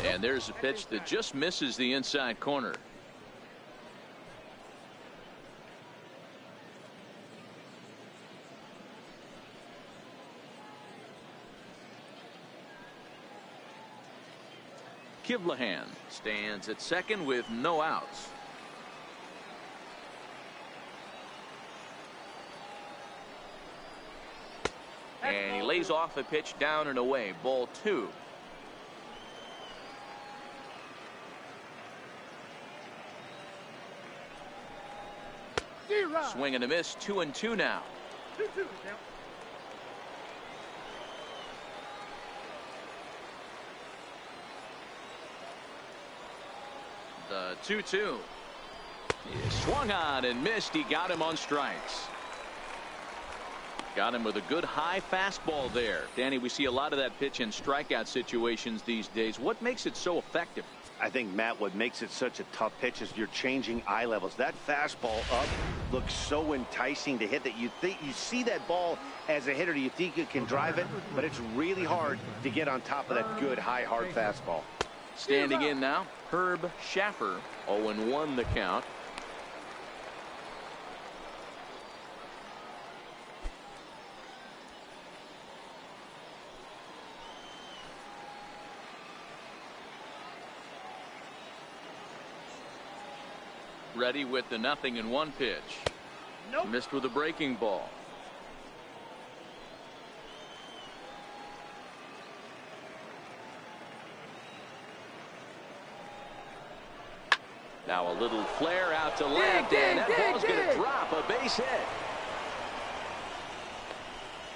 And there's a pitch that just misses the inside corner. Kivlahan stands at second with no outs. And he lays off a pitch down and away. Ball 2. Swing and a miss. 2-2 now. 2-2 count. The 2-2. He swung on and missed. He got him on strikes. Got him with a good high fastball there. Danny, we see a lot of that pitch in strikeout situations these days. What makes it so effective? I think, Matt, what makes it such a tough pitch is you're changing eye levels. That fastball up looks so enticing to hit that you see that ball as a hitter, you think you can drive it, but it's really hard to get on top of that good high hard fastball. Standing in now, Herb Schaffer. 0-1 the count. Ready with the 0-1 pitch. Nope. Missed with a breaking ball. Now a little flare out to left, and that ball's going to drop. A base hit.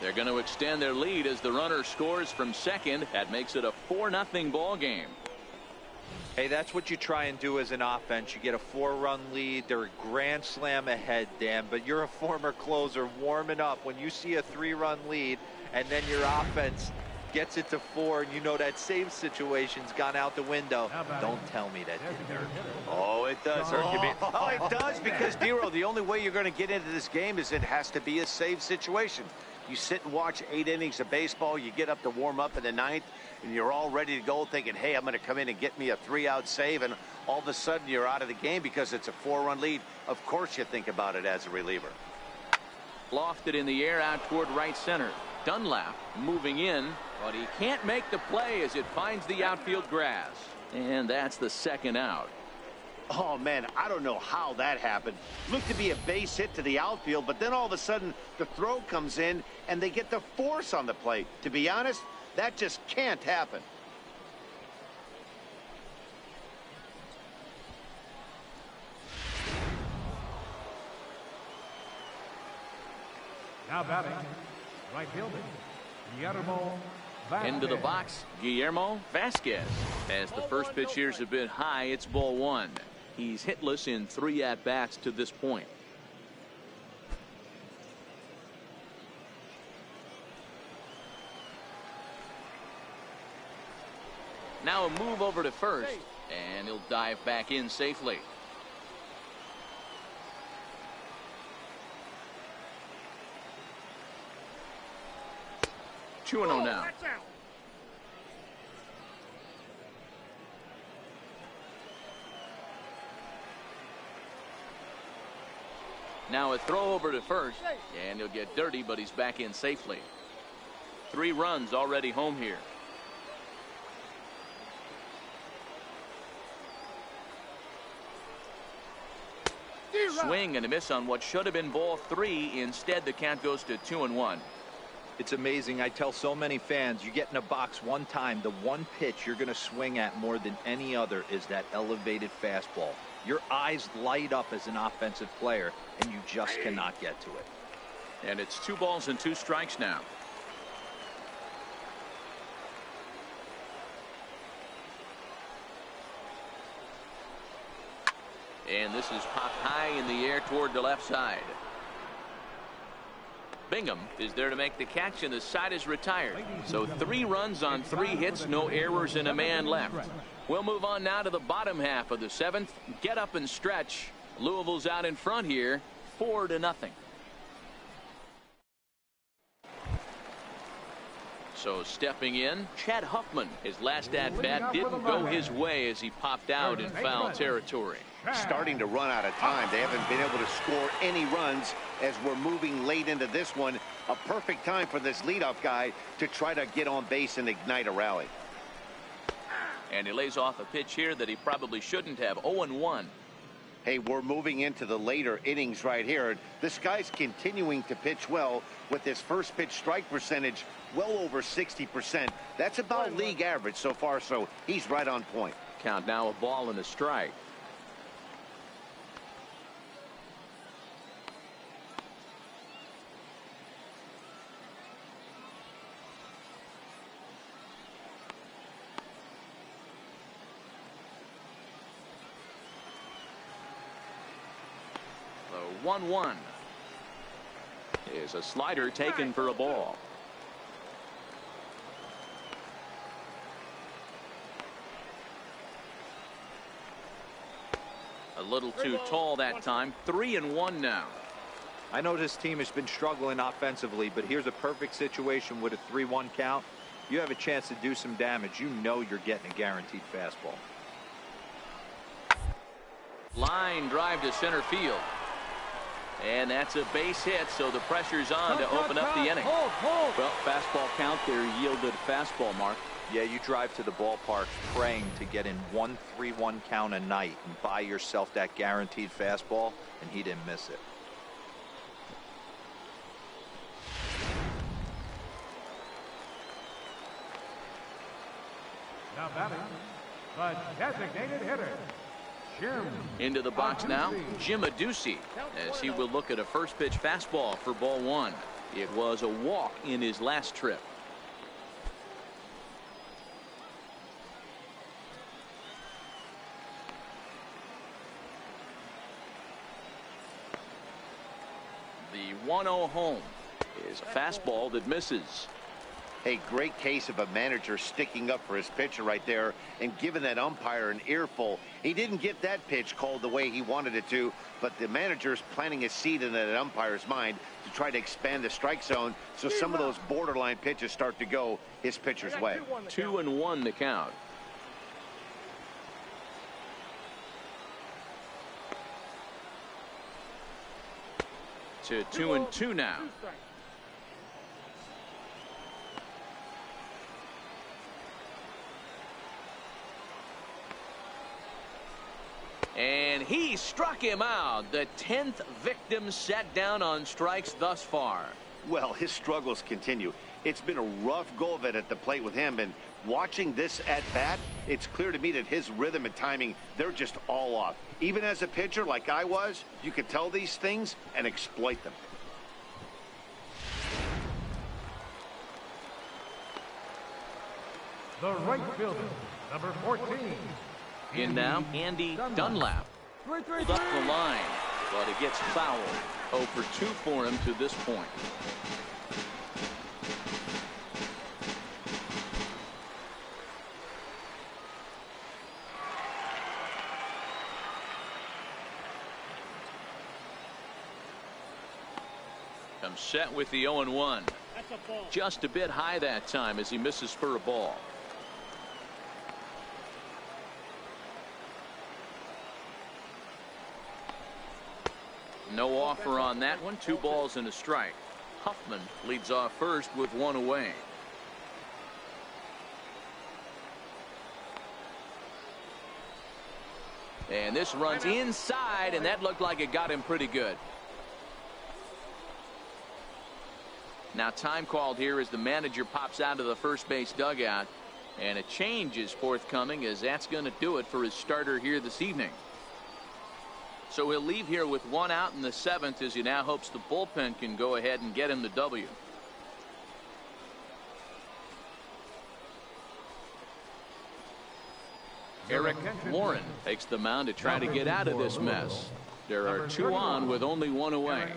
They're going to extend their lead as the runner scores from second. That makes it a 4-0 ball game. Hey, that's what you try and do as an offense. You get a 4-run lead. They're a grand slam ahead, Dan, but you're a former closer warming up. When you see a 3-run lead and then your offense gets it to 4, and you know that same situation's gone out the window, don't tell me that didn't hurt. Oh, it does hurt you. Oh, it does, because, Dero, the only way you're going to get into this game is it has to be a save situation. You sit and watch 8 innings of baseball, you get up to warm up in the 9th, and you're all ready to go thinking, hey, I'm going to come in and get me a 3-out save, and all of a sudden you're out of the game because it's a 4-run lead. Of course you think about it as a reliever. Lofted in the air out toward right center. Dunlap moving in, but he can't make the play as it finds the outfield grass. And that's the 2nd out. Oh, man, I don't know how that happened. Looked to be a base hit to the outfield, but then all of a sudden the throw comes in and they get the force on the plate. To be honest, that just can't happen. Now batting, right fielder, Guillermo Vasquez. Into the box, Guillermo Vasquez. As the first pitch here's a bit high, it's ball 1. He's hitless in 3 at-bats to this point. Now a move over to first, and he'll dive back in safely. Two and 0 now. Now a throw over to first, and he'll get dirty, but he's back in safely. 3 runs already home here. Swing and a miss on what should have been ball 3. Instead, the count goes to 2 and 1. It's amazing. I tell so many fans, you get in a box one time, the one pitch you're going to swing at more than any other is that elevated fastball. Your eyes light up as an offensive player, and you just cannot get to it. And it's 2 balls and 2 strikes now. And this is popped high in the air toward the left side. Bingham is there to make the catch, and the side is retired. So 3 runs on 3 hits, no errors, and a man left. We'll move on now to the bottom half of the 7th. Get up and stretch. Louisville's out in front here, 4-0. So stepping in, Chad Huffman. His last at-bat didn't go his way as he popped out in foul territory. Starting to run out of time. They haven't been able to score any runs as we're moving late into this one. A perfect time for this leadoff guy to try to get on base and ignite a rally. And he lays off a pitch here that he probably shouldn't have. 0-1. Hey, we're moving into the later innings right here. This guy's continuing to pitch well with his first pitch strike percentage well over 60%. That's about league average so far, so he's right on point. Count now a ball and a strike. The 1-1 is a slider taken for a ball. A little too tall that time. 3-1 now. I know this team has been struggling offensively, but here's a perfect situation with a 3-1 count. You have a chance to do some damage. You know you're getting a guaranteed fastball. Line drive to center field. And that's a base hit, so the pressure's on to open up the inning. Well, fastball count there yielded fastball, Mark. Yeah, you drive to the ballpark praying to get in 1 3-1 count a night and buy yourself that guaranteed fastball, and he didn't miss it. Now batting, the designated hitter, Jim. Into the box now, Jim Adduci, as he will look at a first pitch fastball for ball 1. It was a walk in his last trip. The 1-0 home is a fastball that misses. A great case of a manager sticking up for his pitcher right there and giving that umpire an earful. He didn't get that pitch called the way he wanted it to, but the manager's planting a seed in that umpire's mind to try to expand the strike zone so some of those borderline pitches start to go his pitcher's way. 2-1 the count. To 2-2 now. And he struck him out. The 10th victim set down on strikes thus far. Well, his struggles continue. It's been a rough go of it at the plate with him, and watching this at bat, it's clear to me that his rhythm and timing, they're just all off. Even as a pitcher like I was, you could tell these things and exploit them. The right fielder, number 14. In now, Andy Dunlap. Up the line, but it gets fouled. 0 for 2 for him to this point. Comes set with the 0-1. Just a bit high that time as he misses for a ball. No offer on that one. 2 balls and a strike. Huffman leads off first with 1 away. And this runs inside, and that looked like it got him pretty good. Now time called here as the manager pops out of the first base dugout, and a change is forthcoming as that's going to do it for his starter here this evening. So he'll leave here with 1 out in the 7th as he now hopes the bullpen can go ahead and get him the W. Eric Warren takes the mound to try to get out of this mess. There are 2 on with only 1 away.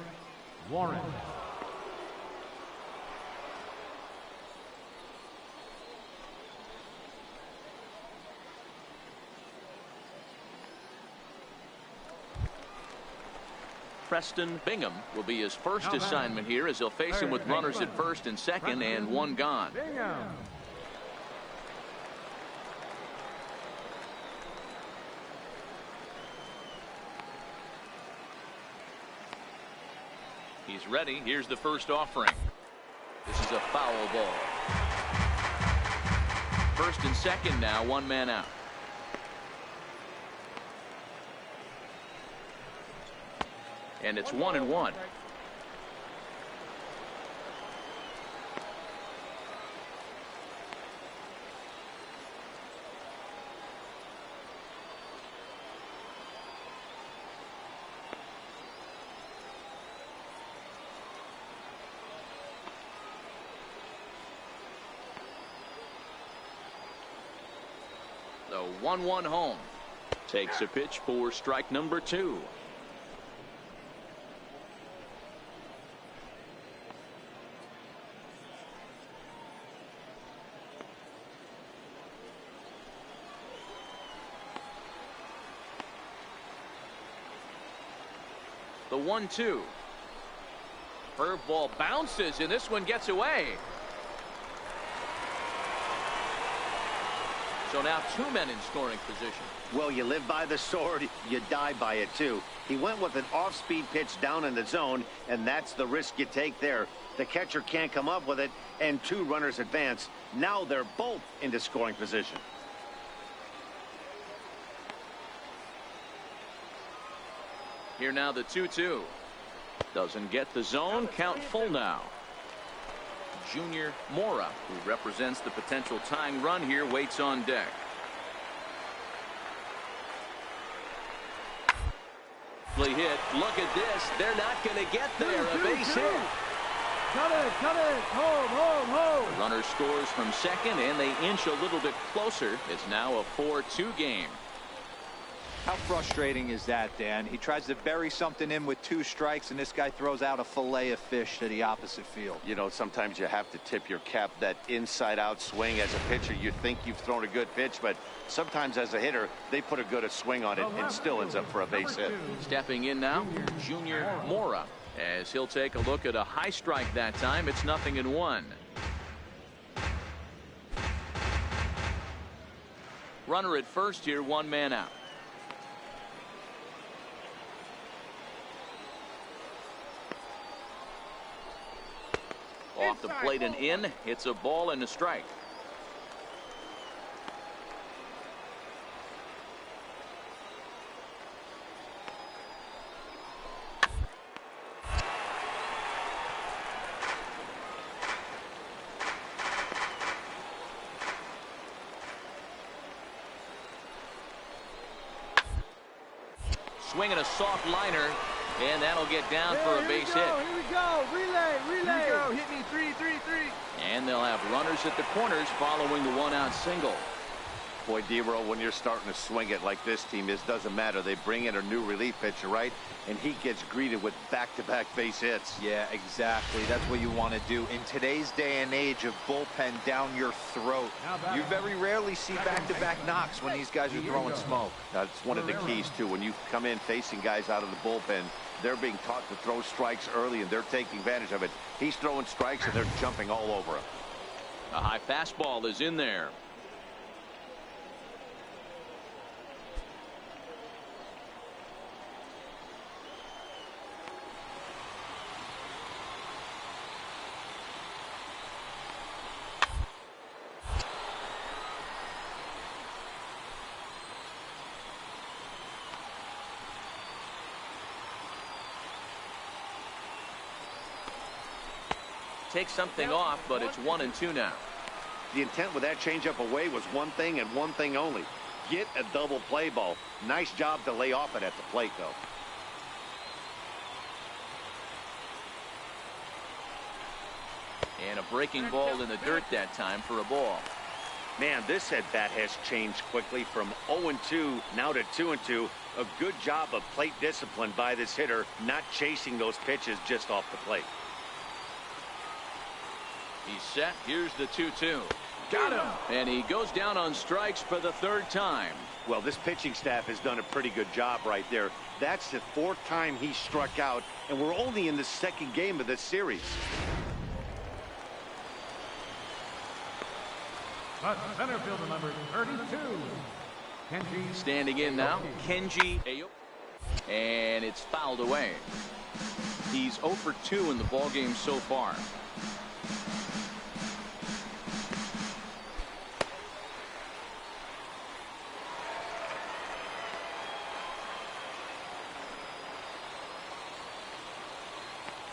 Warren. Preston Bingham will be his first assignment here as he'll face him with runners at first and second and 1 gone. He's ready. Here's the first offering. This is a foul ball. First and second now, 1 man out. And it's 1-1. The 1-1 home. Takes a pitch for strike number 2. The 1-2. Curveball bounces, and this one gets away. So now 2 men in scoring position. Well, you live by the sword, you die by it too. He went with an off-speed pitch down in the zone, and that's the risk you take there. The catcher can't come up with it, and 2 runners advance. Now they're both into scoring position. Here now the 2-2. Doesn't get the zone. Count full now. Junior Mora, who represents the potential tying run here, waits on deck. Hit. Look at this. They're not going to get there. A base hit. Cut it. Home. Runner scores from second, and they inch a little bit closer. It's now a 4-2 game. How frustrating is that, Dan? He tries to bury something in with 2 strikes, and this guy throws out a fillet of fish to the opposite field. You know, sometimes you have to tip your cap. That inside-out swing as a pitcher, you think you've thrown a good pitch, but sometimes as a hitter, they put a good swing on it and still ends up for a base hit. Stepping in now, Junior Mora, as he'll take a look at a high strike that time. It's 0-1. Runner at first here, 1 man out. Off the plate and in. It's a ball and a strike. Swinging a soft liner, and that'll get down for a base hit. Here we go. Relay. Here we go. Hit me 3. And they'll have runners at the corners following the 1-out single. Boy, D-Roll, when you're starting to swing it like this team is, doesn't matter. They bring in a new relief pitcher, right? And he gets greeted with back-to-back base hits. Yeah, exactly. That's what you want to do. In today's day and age of bullpen down your throat, you very rarely see back-to-back knocks when these guys are throwing smoke. That's one of the keys, too. When you come in facing guys out of the bullpen, they're being taught to throw strikes early, and they're taking advantage of it. He's throwing strikes, and they're jumping all over him. A high fastball is in there. Take something off, but it's 1-2 now. The intent with that changeup away was one thing and one thing only. Get a double play ball. Nice job to lay off it at the plate, though. And a breaking ball in the dirt that time for a ball. Man, this at-bat has changed quickly from 0-2 now to 2-2. A good job of plate discipline by this hitter, not chasing those pitches just off the plate. He's set. Here's the 2-2. Got him. And he goes down on strikes for the third time. Well, this pitching staff has done a pretty good job right there. That's the fourth time he struck out, and we're only in the second game of this series. But center fielder number 32, Kenji. Standing in now, Kenji Ayo. And it's fouled away. He's 0 for 2 in the ballgame so far.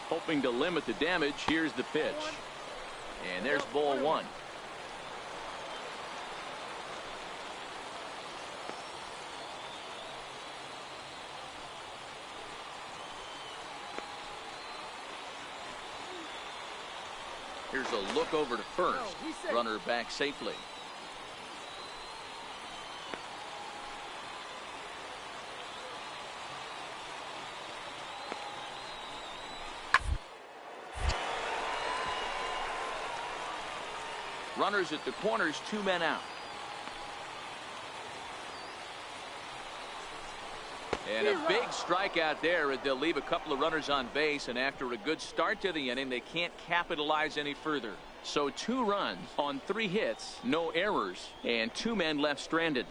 Hoping to limit the damage. Here's the pitch. And there's ball one. Here's a look over to first. Runner back safely. Runners at the corners, 2 men out. And a big strikeout there. They'll leave a couple of runners on base, and after a good start to the inning, they can't capitalize any further. So 2 runs on 3 hits, no errors, and 2 men left stranded.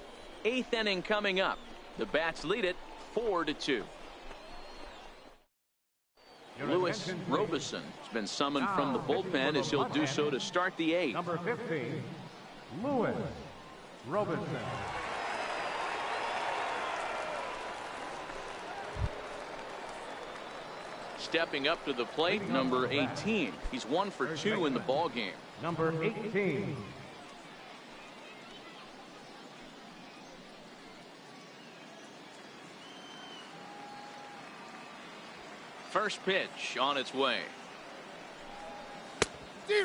8th inning coming up. The Bats lead it 4-2. Lewis Robeson has been summoned from the bullpen as he'll do so to start the 8th. Number 15, Lewis Robeson. Stepping up to the plate, number 18. He's 1 for 2 in the ballgame. Number 18. First pitch on its way.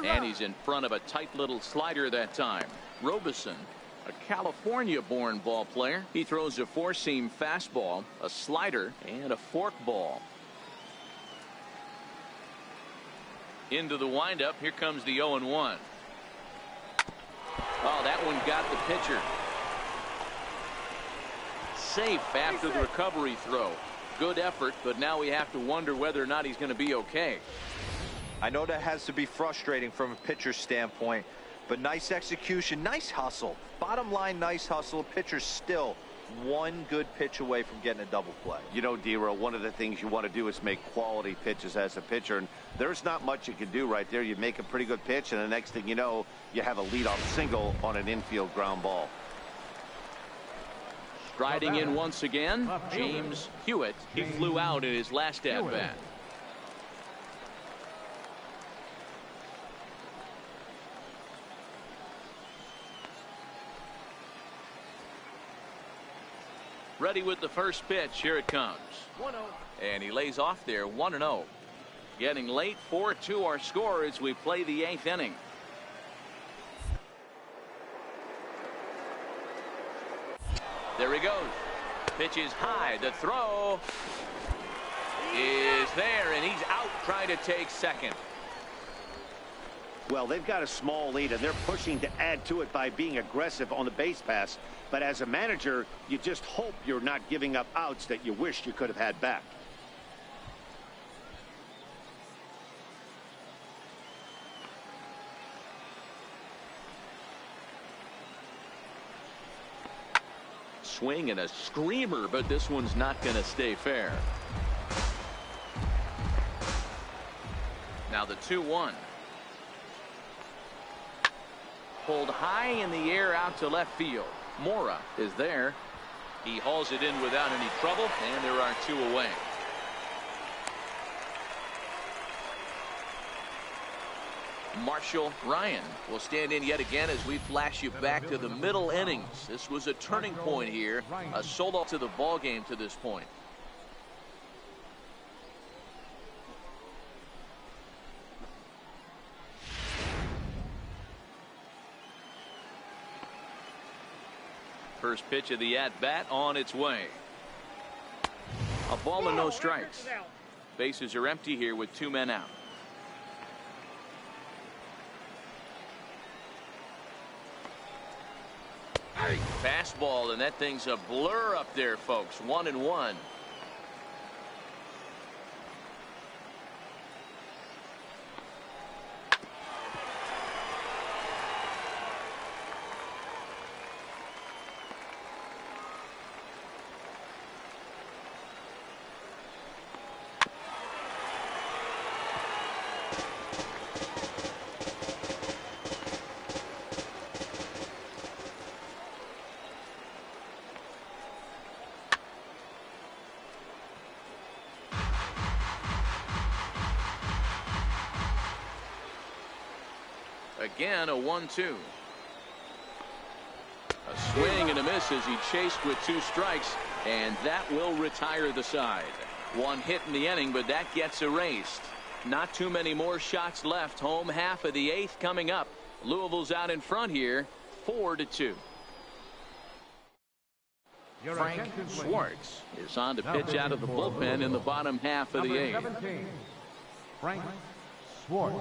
And he's in front of a tight little slider that time. Robeson, a California-born ball player. He throws a 4-seam fastball, a slider, and a fork ball. Into the windup. Here comes the 0-1. Oh, that one got the pitcher. Safe after the recovery throw. Good effort, but now we have to wonder whether or not he's going to be okay. I know that has to be frustrating from a pitcher's standpoint, but nice execution, nice hustle. Bottom line, nice hustle. Pitcher's still 1 good pitch away from getting a double play. You know, D-Roll, one of the things you want to do is make quality pitches as a pitcher, and there's not much you can do right there. You make a pretty good pitch, and the next thing you know, you have a leadoff single on an infield ground ball. Striding in once again, James Hewitt. He flew out in his last at-bat. Ready with the first pitch. Here it comes. 1-0. And he lays off there, 1-0. Getting late, 4-2 our score as we play the 8th inning. There he goes. Pitch is high. The throw is there, and he's out trying to take second. Well, they've got a small lead, and they're pushing to add to it by being aggressive on the base pass. But as a manager, you just hope you're not giving up outs that you wish you could have had back. Swing and a screamer, but this one's not going to stay fair. Now the 2-1. Pulled high in the air out to left field. Mora is there. He hauls it in without any trouble, and there are 2 away. Marshall Ryan will stand in yet again as we flash you back to the middle innings. This was a turning point here, a solo to the ball game to this point. First pitch of the at-bat on its way. A ball and no strikes. Bases are empty here with 2 men out. Fastball, and that thing's a blur up there, folks. 1-1. Again, a 1-2. A swing and a miss as he chased with 2 strikes, and that will retire the side. 1 hit in the inning, but that gets erased. Not too many more shots left. Home half of the 8th coming up. Louisville's out in front here, 4-2. Frank Schwartz is on to pitch out of the bullpen in the bottom half of the 8th. Frank Schwartz.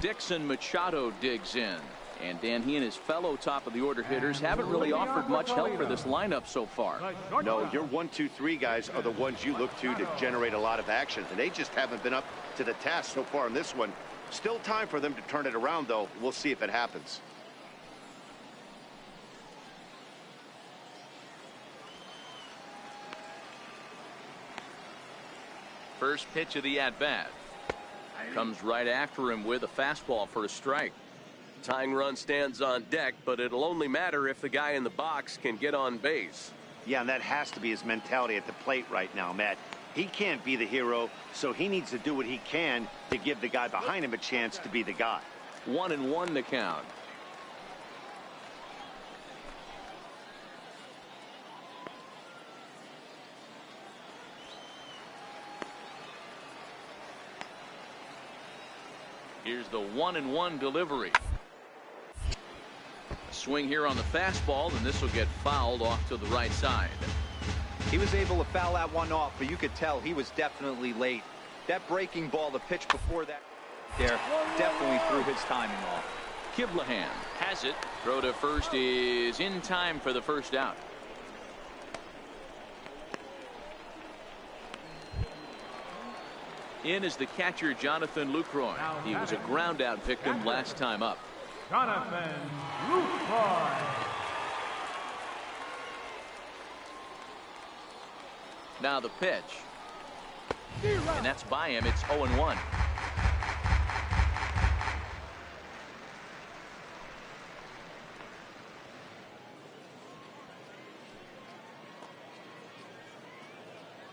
Dixon Machado digs in. And Dan, he and his fellow top of the order hitters haven't really offered much help for this lineup so far. No, your 1-2-3 guys are the ones you look to generate a lot of action, and they just haven't been up to the task so far in this one. Still time for them to turn it around, though. We'll see if it happens. First pitch of the at-bat. Comes right after him with a fastball for a strike. Tying run stands on deck, but it'll only matter if the guy in the box can get on base. Yeah, and that has to be his mentality at the plate right now, Matt. He can't be the hero, so he needs to do what he can to give the guy behind him a chance to be the guy. 1-1 to count. Here's the 1-1 delivery. A swing here on the fastball, and this will get fouled off to the right side. He was able to foul that one off, but you could tell he was definitely late. That breaking ball, the pitch before that there, definitely threw his timing off. Kiblahan has it. Throw to first is in time for the first out. In is the catcher, Jonathan Lucroy. He was a ground out victim last time up. Jonathan Lucroy. Now the pitch. And that's by him. It's 0-1.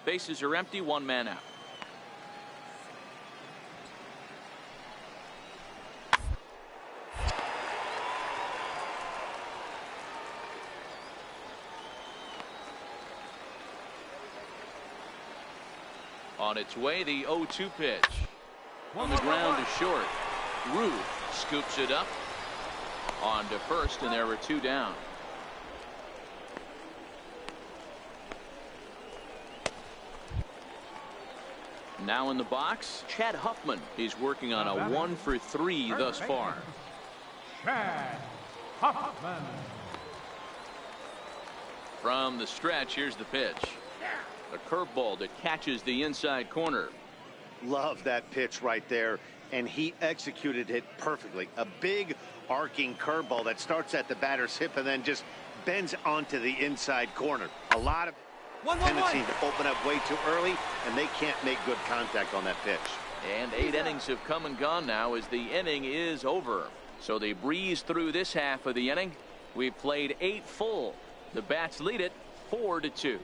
Bases are empty, 1 man out. On its way, the 0-2 pitch. On the ground to short. Ruth scoops it up. On to first, and there were 2 down. Now in the box, Chad Huffman. He's working on a 1 for 3 thus far. Chad Huffman. From the stretch, here's the pitch. A curveball that catches the inside corner. Love that pitch right there, and he executed it perfectly. A big arcing curveball that starts at the batter's hip and then just bends onto the inside corner. A lot of tendency to open up way too early, and they can't make good contact on that pitch. And 8 innings have come and gone now as the inning is over. So they breeze through this half of the inning. We've played 8 full. The Bats lead it 4-2.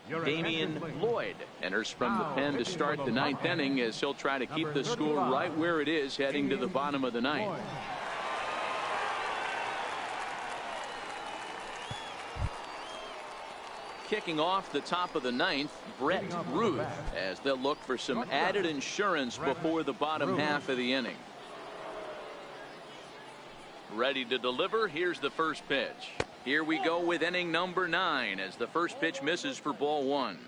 Damian Lloyd enters from the pen to start the 9th inning as he'll try to keep the score right where it is heading to the bottom of the 9th. Kicking off the top of the 9th, Brett Ruth, as they'll look for some added insurance before the bottom half of the inning. Ready to deliver. Here's the first pitch. Here we go with inning number 9 as the first pitch misses for ball 1.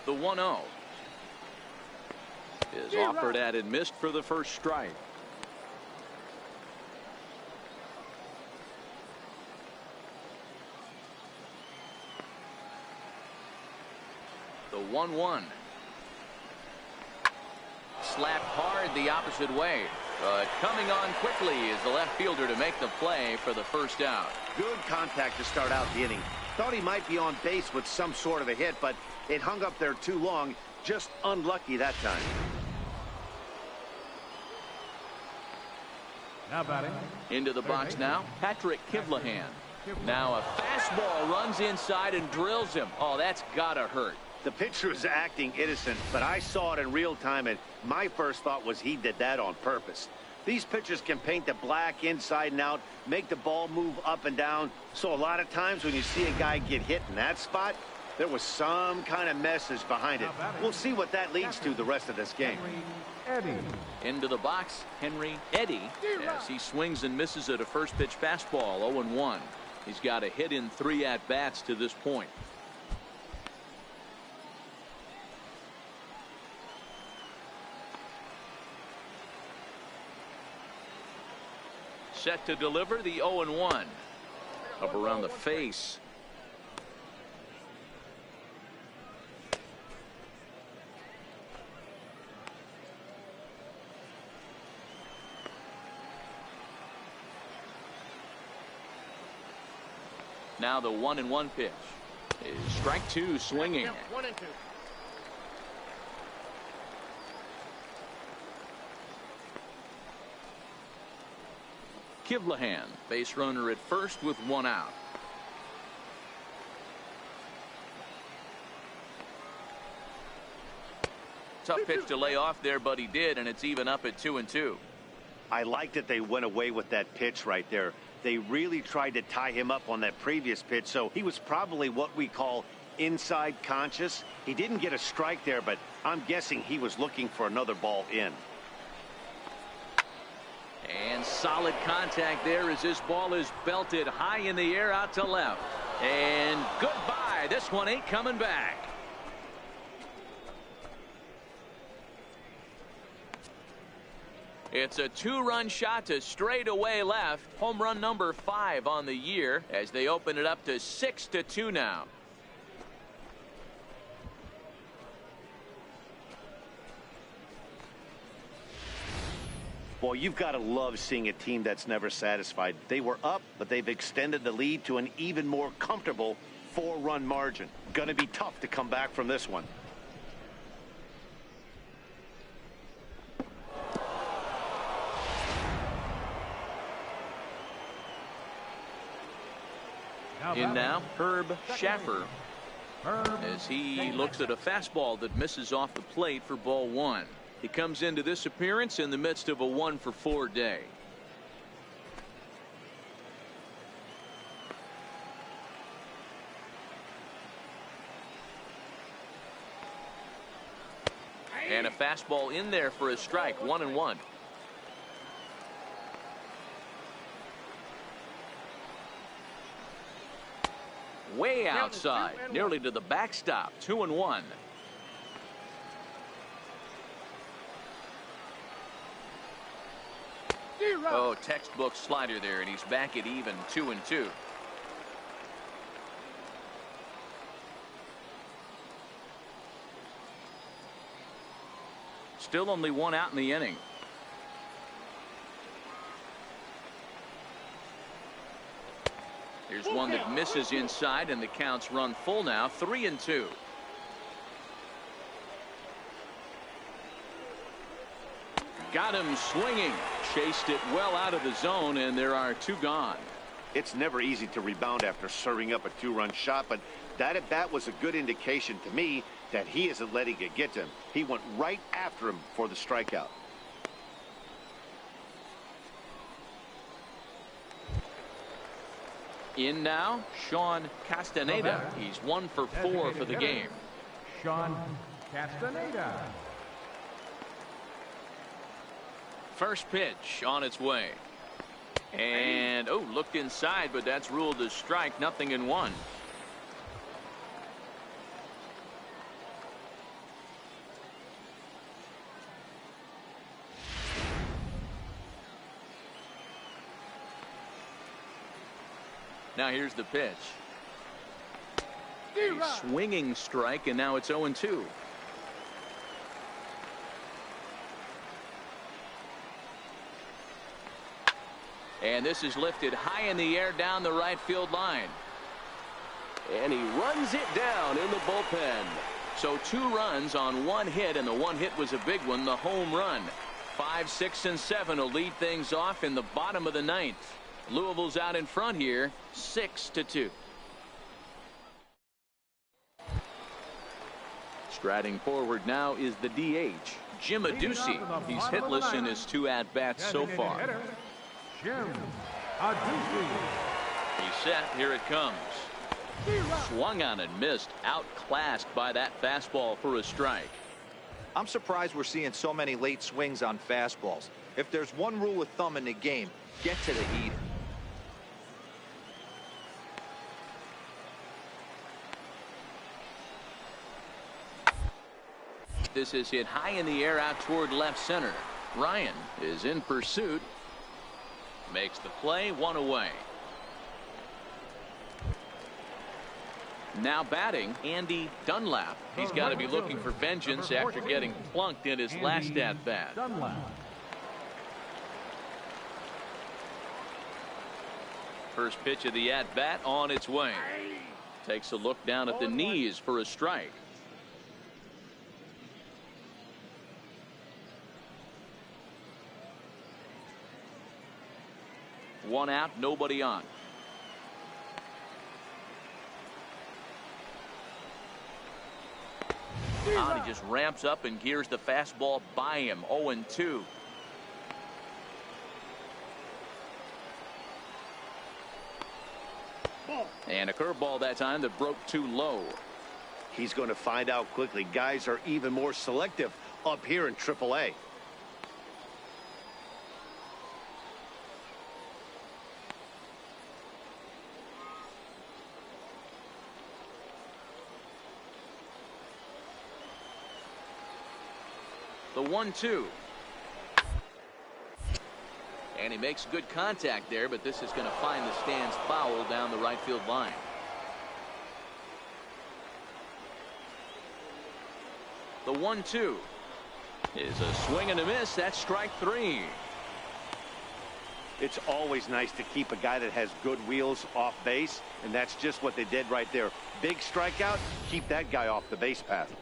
The 1-0 is offered at and missed for the first strike. The 1-1. Slapped hard the opposite way. But coming on quickly is the left fielder to make the play for the first out. Good contact to start out the inning. Thought he might be on base with some sort of a hit, but it hung up there too long. Just unlucky that time. Now batting. Into the box now, Patrick Kivlahan. Now a fastball runs inside and drills him. Oh, that's gotta hurt. The pitcher is acting innocent, but I saw it in real time, and my first thought was he did that on purpose. These pitchers can paint the black inside and out, make the ball move up and down. So a lot of times when you see a guy get hit in that spot, there was some kind of message behind it. We'll see what that leads to the rest of this game. Into the box, Henry Eddy, as he swings and misses at a first pitch fastball, 0-1. He's got a hit in 3 at-bats to this point. Set to deliver the 0-1. Up around the face. Now the 1-1 pitch is strike 2 swinging. 1-2. Kivlahan, base runner at first with 1 out. Tough pitch to lay off there, but he did, and it's even up at 2-2. I like that they went away with that pitch right there. They really tried to tie him up on that previous pitch, so he was probably what we call inside conscious. He didn't get a strike there, but I'm guessing he was looking for another ball in. And solid contact there as this ball is belted high in the air out to left. And goodbye. This one ain't coming back. It's a 2-run shot to straightaway left. Home run number 5 on the year as they open it up to 6-2 now. Boy, you've got to love seeing a team that's never satisfied. They were up, but they've extended the lead to an even more comfortable 4-run margin. Going to be tough to come back from this one. In now, Herb Schaffer, as he looks at a fastball that misses off the plate for ball 1. He comes into this appearance in the midst of a 1-for-4 day. And a fastball in there for a strike. 1-1. Way outside, nearly to the backstop. 2-1. Oh, textbook slider there, and he's back at even. 2-2. Still only one out in the inning. Here's one that misses inside, and the count's run full now. 3-2. Got him swinging. Chased it well out of the zone, and there are two gone. It's never easy to rebound after serving up a two-run shot, but that at bat was a good indication to me that he isn't letting it get to him. He went right after him for the strikeout. In now, Sean Castaneda. He's 1 for 4 for the game. Sean Castaneda. First pitch on its way. And, oh, looked inside, but that's ruled a strike. 0-1. Now here's the pitch. A swinging strike, and now it's 0-2. And this is lifted high in the air down the right field line. And he runs it down in the bullpen. So 2 runs on 1 hit, and the 1 hit was a big one, the home run. 5, 6, and 7 will lead things off in the bottom of the 9th. Louisville's out in front here, 6-2. Striding forward now is the DH, Jim Adduci. He's hitless in his 2 at-bats so far. Jim Adduci. He's set. Here it comes. Swung on and missed. Outclassed by that fastball for a strike. I'm surprised we're seeing so many late swings on fastballs. If there's one rule of thumb in the game, get to the heater. This is hit high in the air out toward left center. Ryan is in pursuit. Makes the play. 1 away. Now batting, Andy Dunlap. He's got to be looking for vengeance after getting plunked in his last at bat. First pitch of the at bat on its way. Takes a look down at the knees for a strike. One out, nobody on. He just ramps up and gears the fastball by him. 0-2. And a curveball that time that broke too low. He's going to find out quickly. Guys are even more selective up here in AAA. The 1-2. And he makes good contact there, but this is going to find the stands foul down the right field line. The 1-2 is a swing and a miss. That's strike 3. It's always nice to keep a guy that has good wheels off base, and that's just what they did right there. Big strikeout, keep that guy off the base path.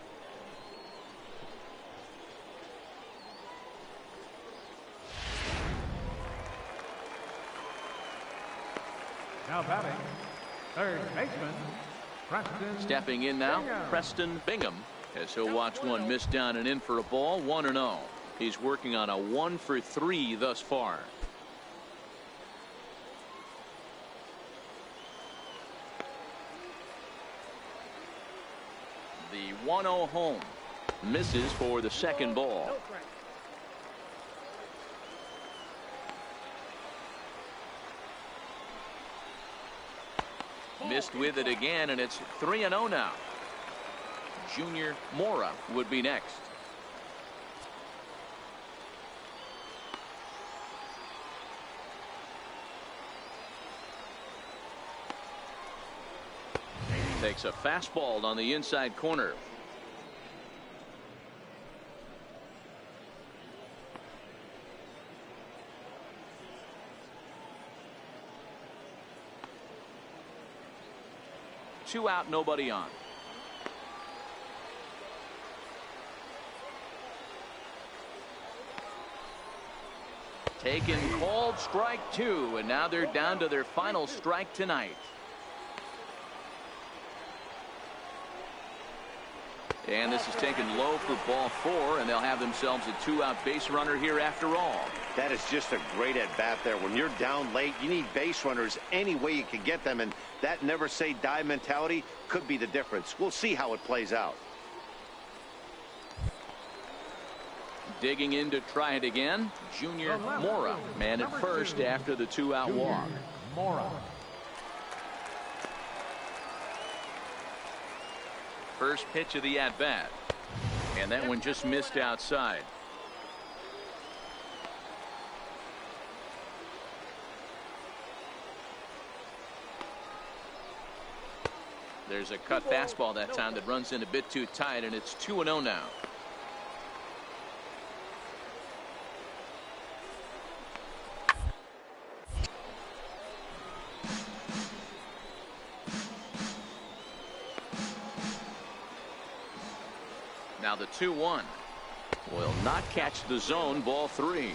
Now batting, third baseman, Preston. Stepping in now, Preston Bingham, as he'll watch one miss down and in for a ball. 1-0. He's working on a 1 for 3 thus far. The 1-0 home. Misses for the second ball. Missed with it again, and it's 3-0 now. Junior Mora would be next. Takes a fastball on the inside corner. Two out, nobody on. Taken, called, strike two, and now they're down to their final strike tonight. And this is taken low for ball four, and they'll have themselves a two-out base runner here after all. That is just a great at-bat there. When you're down late, you need base runners any way you can get them, and that never-say-die mentality could be the difference. We'll see how it plays out. Digging in to try it again, Junior Mora, man at first after the two-out walk. Mora. First pitch of the at-bat, and that one just missed outside. There's a cut fastball that time that runs in a bit too tight, and it's 2-0 now. Now the 2-1 will not catch the zone. Ball three.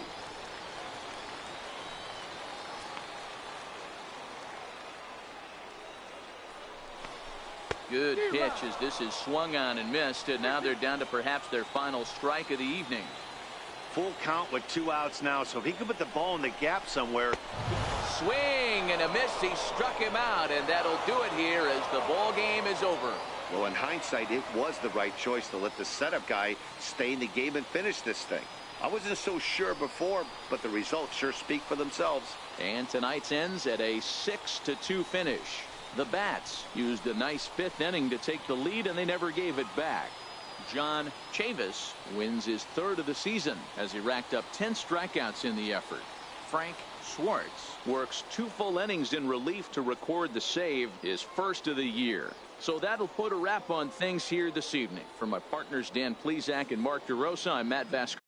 Good pitch as this is swung on and missed, and now they're down to perhaps their final strike of the evening. Full count with two outs now, so if he could put the ball in the gap somewhere. Swing and a miss. He struck him out, and that'll do it here as the ball game is over. Well, in hindsight, it was the right choice to let the setup guy stay in the game and finish this thing. I wasn't so sure before, but the results sure speak for themselves. And tonight's ends at a 6-2 finish. The Bats used a nice fifth inning to take the lead, and they never gave it back. John Chavis wins his third of the season as he racked up 10 strikeouts in the effort. Frank Schwartz works 2 full innings in relief to record the save, his first of the year. So that'll put a wrap on things here this evening. For my partners Dan Plesac and Mark DeRosa, I'm Matt Vasco.